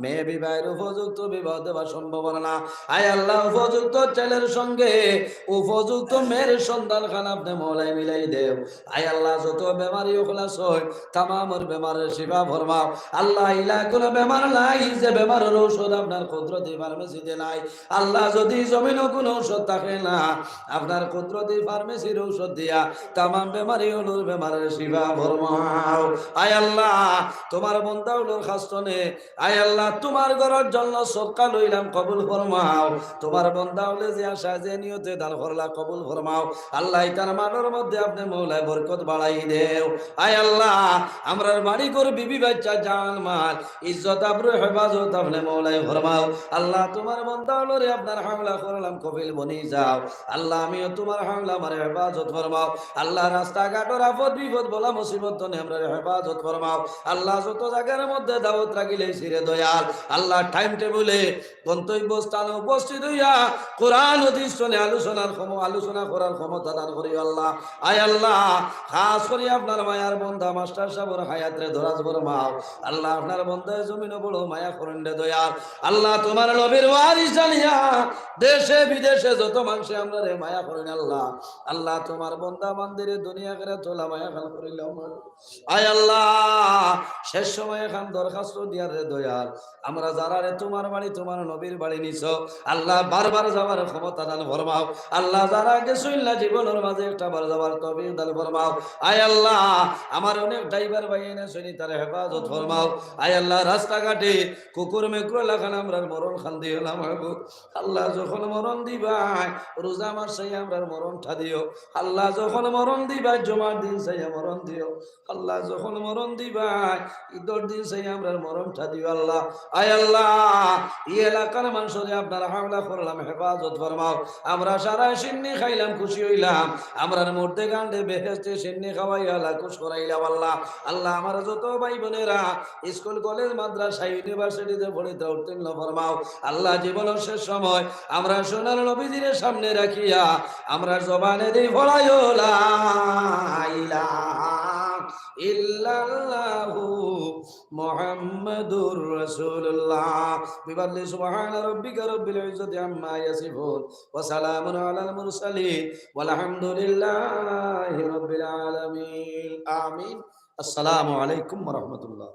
Speaker 1: মেয়ে বিবাহের উপযুক্ত বিবাহ দেওয়া সম্ভব না। আয় আল্লাহ, উপযুক্ত ছেলের সঙ্গে উপযুক্ত মেয়ের সন্তান খান আপনি মৌলাই মিলাই দেও। আয় আল্লাহ, যত বেমারি ওখলাস হয় তামামর বেমারের শিফা ফরমাও। আল্লাহ, ইলা কোনো বেমার নাই যে বেমারের ঔষধ আপনার কুদরতি ফার্মেসিতে নাই। আল্লাহ, যদি জমিনও কোনো ঔষধ থাকে না, আপনার কুদরতি ফার্মেসির ঔষধ দিয়া তামাম বেমারি হলোর বেমারের শিফা ফরমাও। আয় আল্লাহ, তোমার বন্দা হলোর খাস্তনে, আয় আল্লাহ, তোমার ঘরের জন্য সদকা লইলাম, কবুল ফরমাও। তোমার বন্দা হলে যে আশা যে নিয়তে দান করলা কবুল ফরমাও। আল্লাহ, তার মানের মধ্যে আপনি মৌলায় বরকত বাড়াই দেও। আয় আল্লাহ, আমরার বাড়ি করে বিবি বাচ্চা জান মাল ইজ্জত আবরু হেফাজত আপনি মৌলায় ফরমাও। আল্লাহ, তোমার বন্দা হলো রে আপনার হামলা করলাম কফিল বনি যাও। আল্লাহ, আমিও তোমার হামলা আমার হেফাজত ফরমাও। আল্লাহ, রাস্তাঘাটের আপদ বিপদ বলা মুসিবত তো আমরা হেফাজত ফরমাও। আল্লাহ, যত জায়গার মধ্যে দাওয়াত রাখিলে সিরে দয়াল, আল্লাহ টাইম টেবিলে গন্তব্য স্থানে উপস্থিত হইয়া কোরআন হাদিস শুনে আলোচনা করার ক্ষমতা দান করি আল্লাহ। আয় আল্লাহ, খাস করে আপনার মায়ার বন্ধা মাস্টার সাহেবের হায়াতরে দরাজ ফরমাও। আল্লাহ, আপনার বন্ধায় জমিন বড় মায়া করেন রে দয়াল। আল্লাহ, তোমার নবীর ওয়ারিস জানিয়া দেশে বিদেশে যত মানুষে আমরা রে মায়া করেন আল্লাহ। আল্লাহ, তোমার বন্ধা মন্দিরে দুনিয়া করে তোলা মায়া খান করিলাম। আয় আল্লাহ, শেষ সময় এখন দরখাস্ত দিয়ার রে দয়াল, আমরা যারা রে তোমার বাড়ি তোমার নবীর বাড়ি নিছ, আল্লাহ বারবার যাওয়ার ক্ষমতা দান ফরমাও। আল্লাহ, যারা গেছইল্লা জীবনের মাঝে একটা বার যাওয়ার তৌফিক দান ফরমাও। আয় আল্লাহ, আমার অনেক ড্রাইভার ভাই এনে শুনি তার হেফাজত ফরমাও। আয় আল্লাহ, রাস্তাঘাটে কুকুর মেকুর লাগান আমরা মরণ খান দিও না মাহবুব। আল্লাহ, যখন মরণ দিবাই রোজা মাস চাই আমরা মরণ ঠা দিও। আল্লাহ, যখন মরণ দিবাই জমার দিন চাই মরণ দিও। আল্লাহ, যখন মরণ দিবাই ঈদর দিন চাই আমরা মরণ ঠা দিও। আল্লাহ, আয় আল্লাহ, এই এলাকার মানুষরে আপনার হামলা করলাম, হেফাজত ফরমাও। আমরা সারা সিন্নি খাইলাম, খুশি হইলাম, আমরার মধ্যে গান্ডে বেহেস্তে সিন্নি খাওয়াই আল্লাহ খুশ করাইলাম। আল্লাহ, আল্লাহ, আমার যত ভাই বোনেরা স্কুল কলেজ মাদ্রাসা ইউনিভার্সিটিতে পড়িতে উত্তীর্ণ ফরমাও। আল্লাহ, জীবনের শেষ সময় আমরা সোনার নবীজির সামনে রাখিয়া আমরা জবানে দিই ফলাইও লা ইলাহা ইল্লাল্লাহু মুহাম্মাদুর রাসূলুল্লাহ। বিবাল্লি সুবহান রাব্বিকা রাব্বিল ইজ্জাতি আম্মা ইয়াসিফুন ওয়া সালামুন আলাল মুরসালিন ওয়ালহামদুলিল্লাহি রাব্বিল আলামিন। আমিন। আসসালামু আলাইকুম ওয়া রাহমাতুল্লাহ।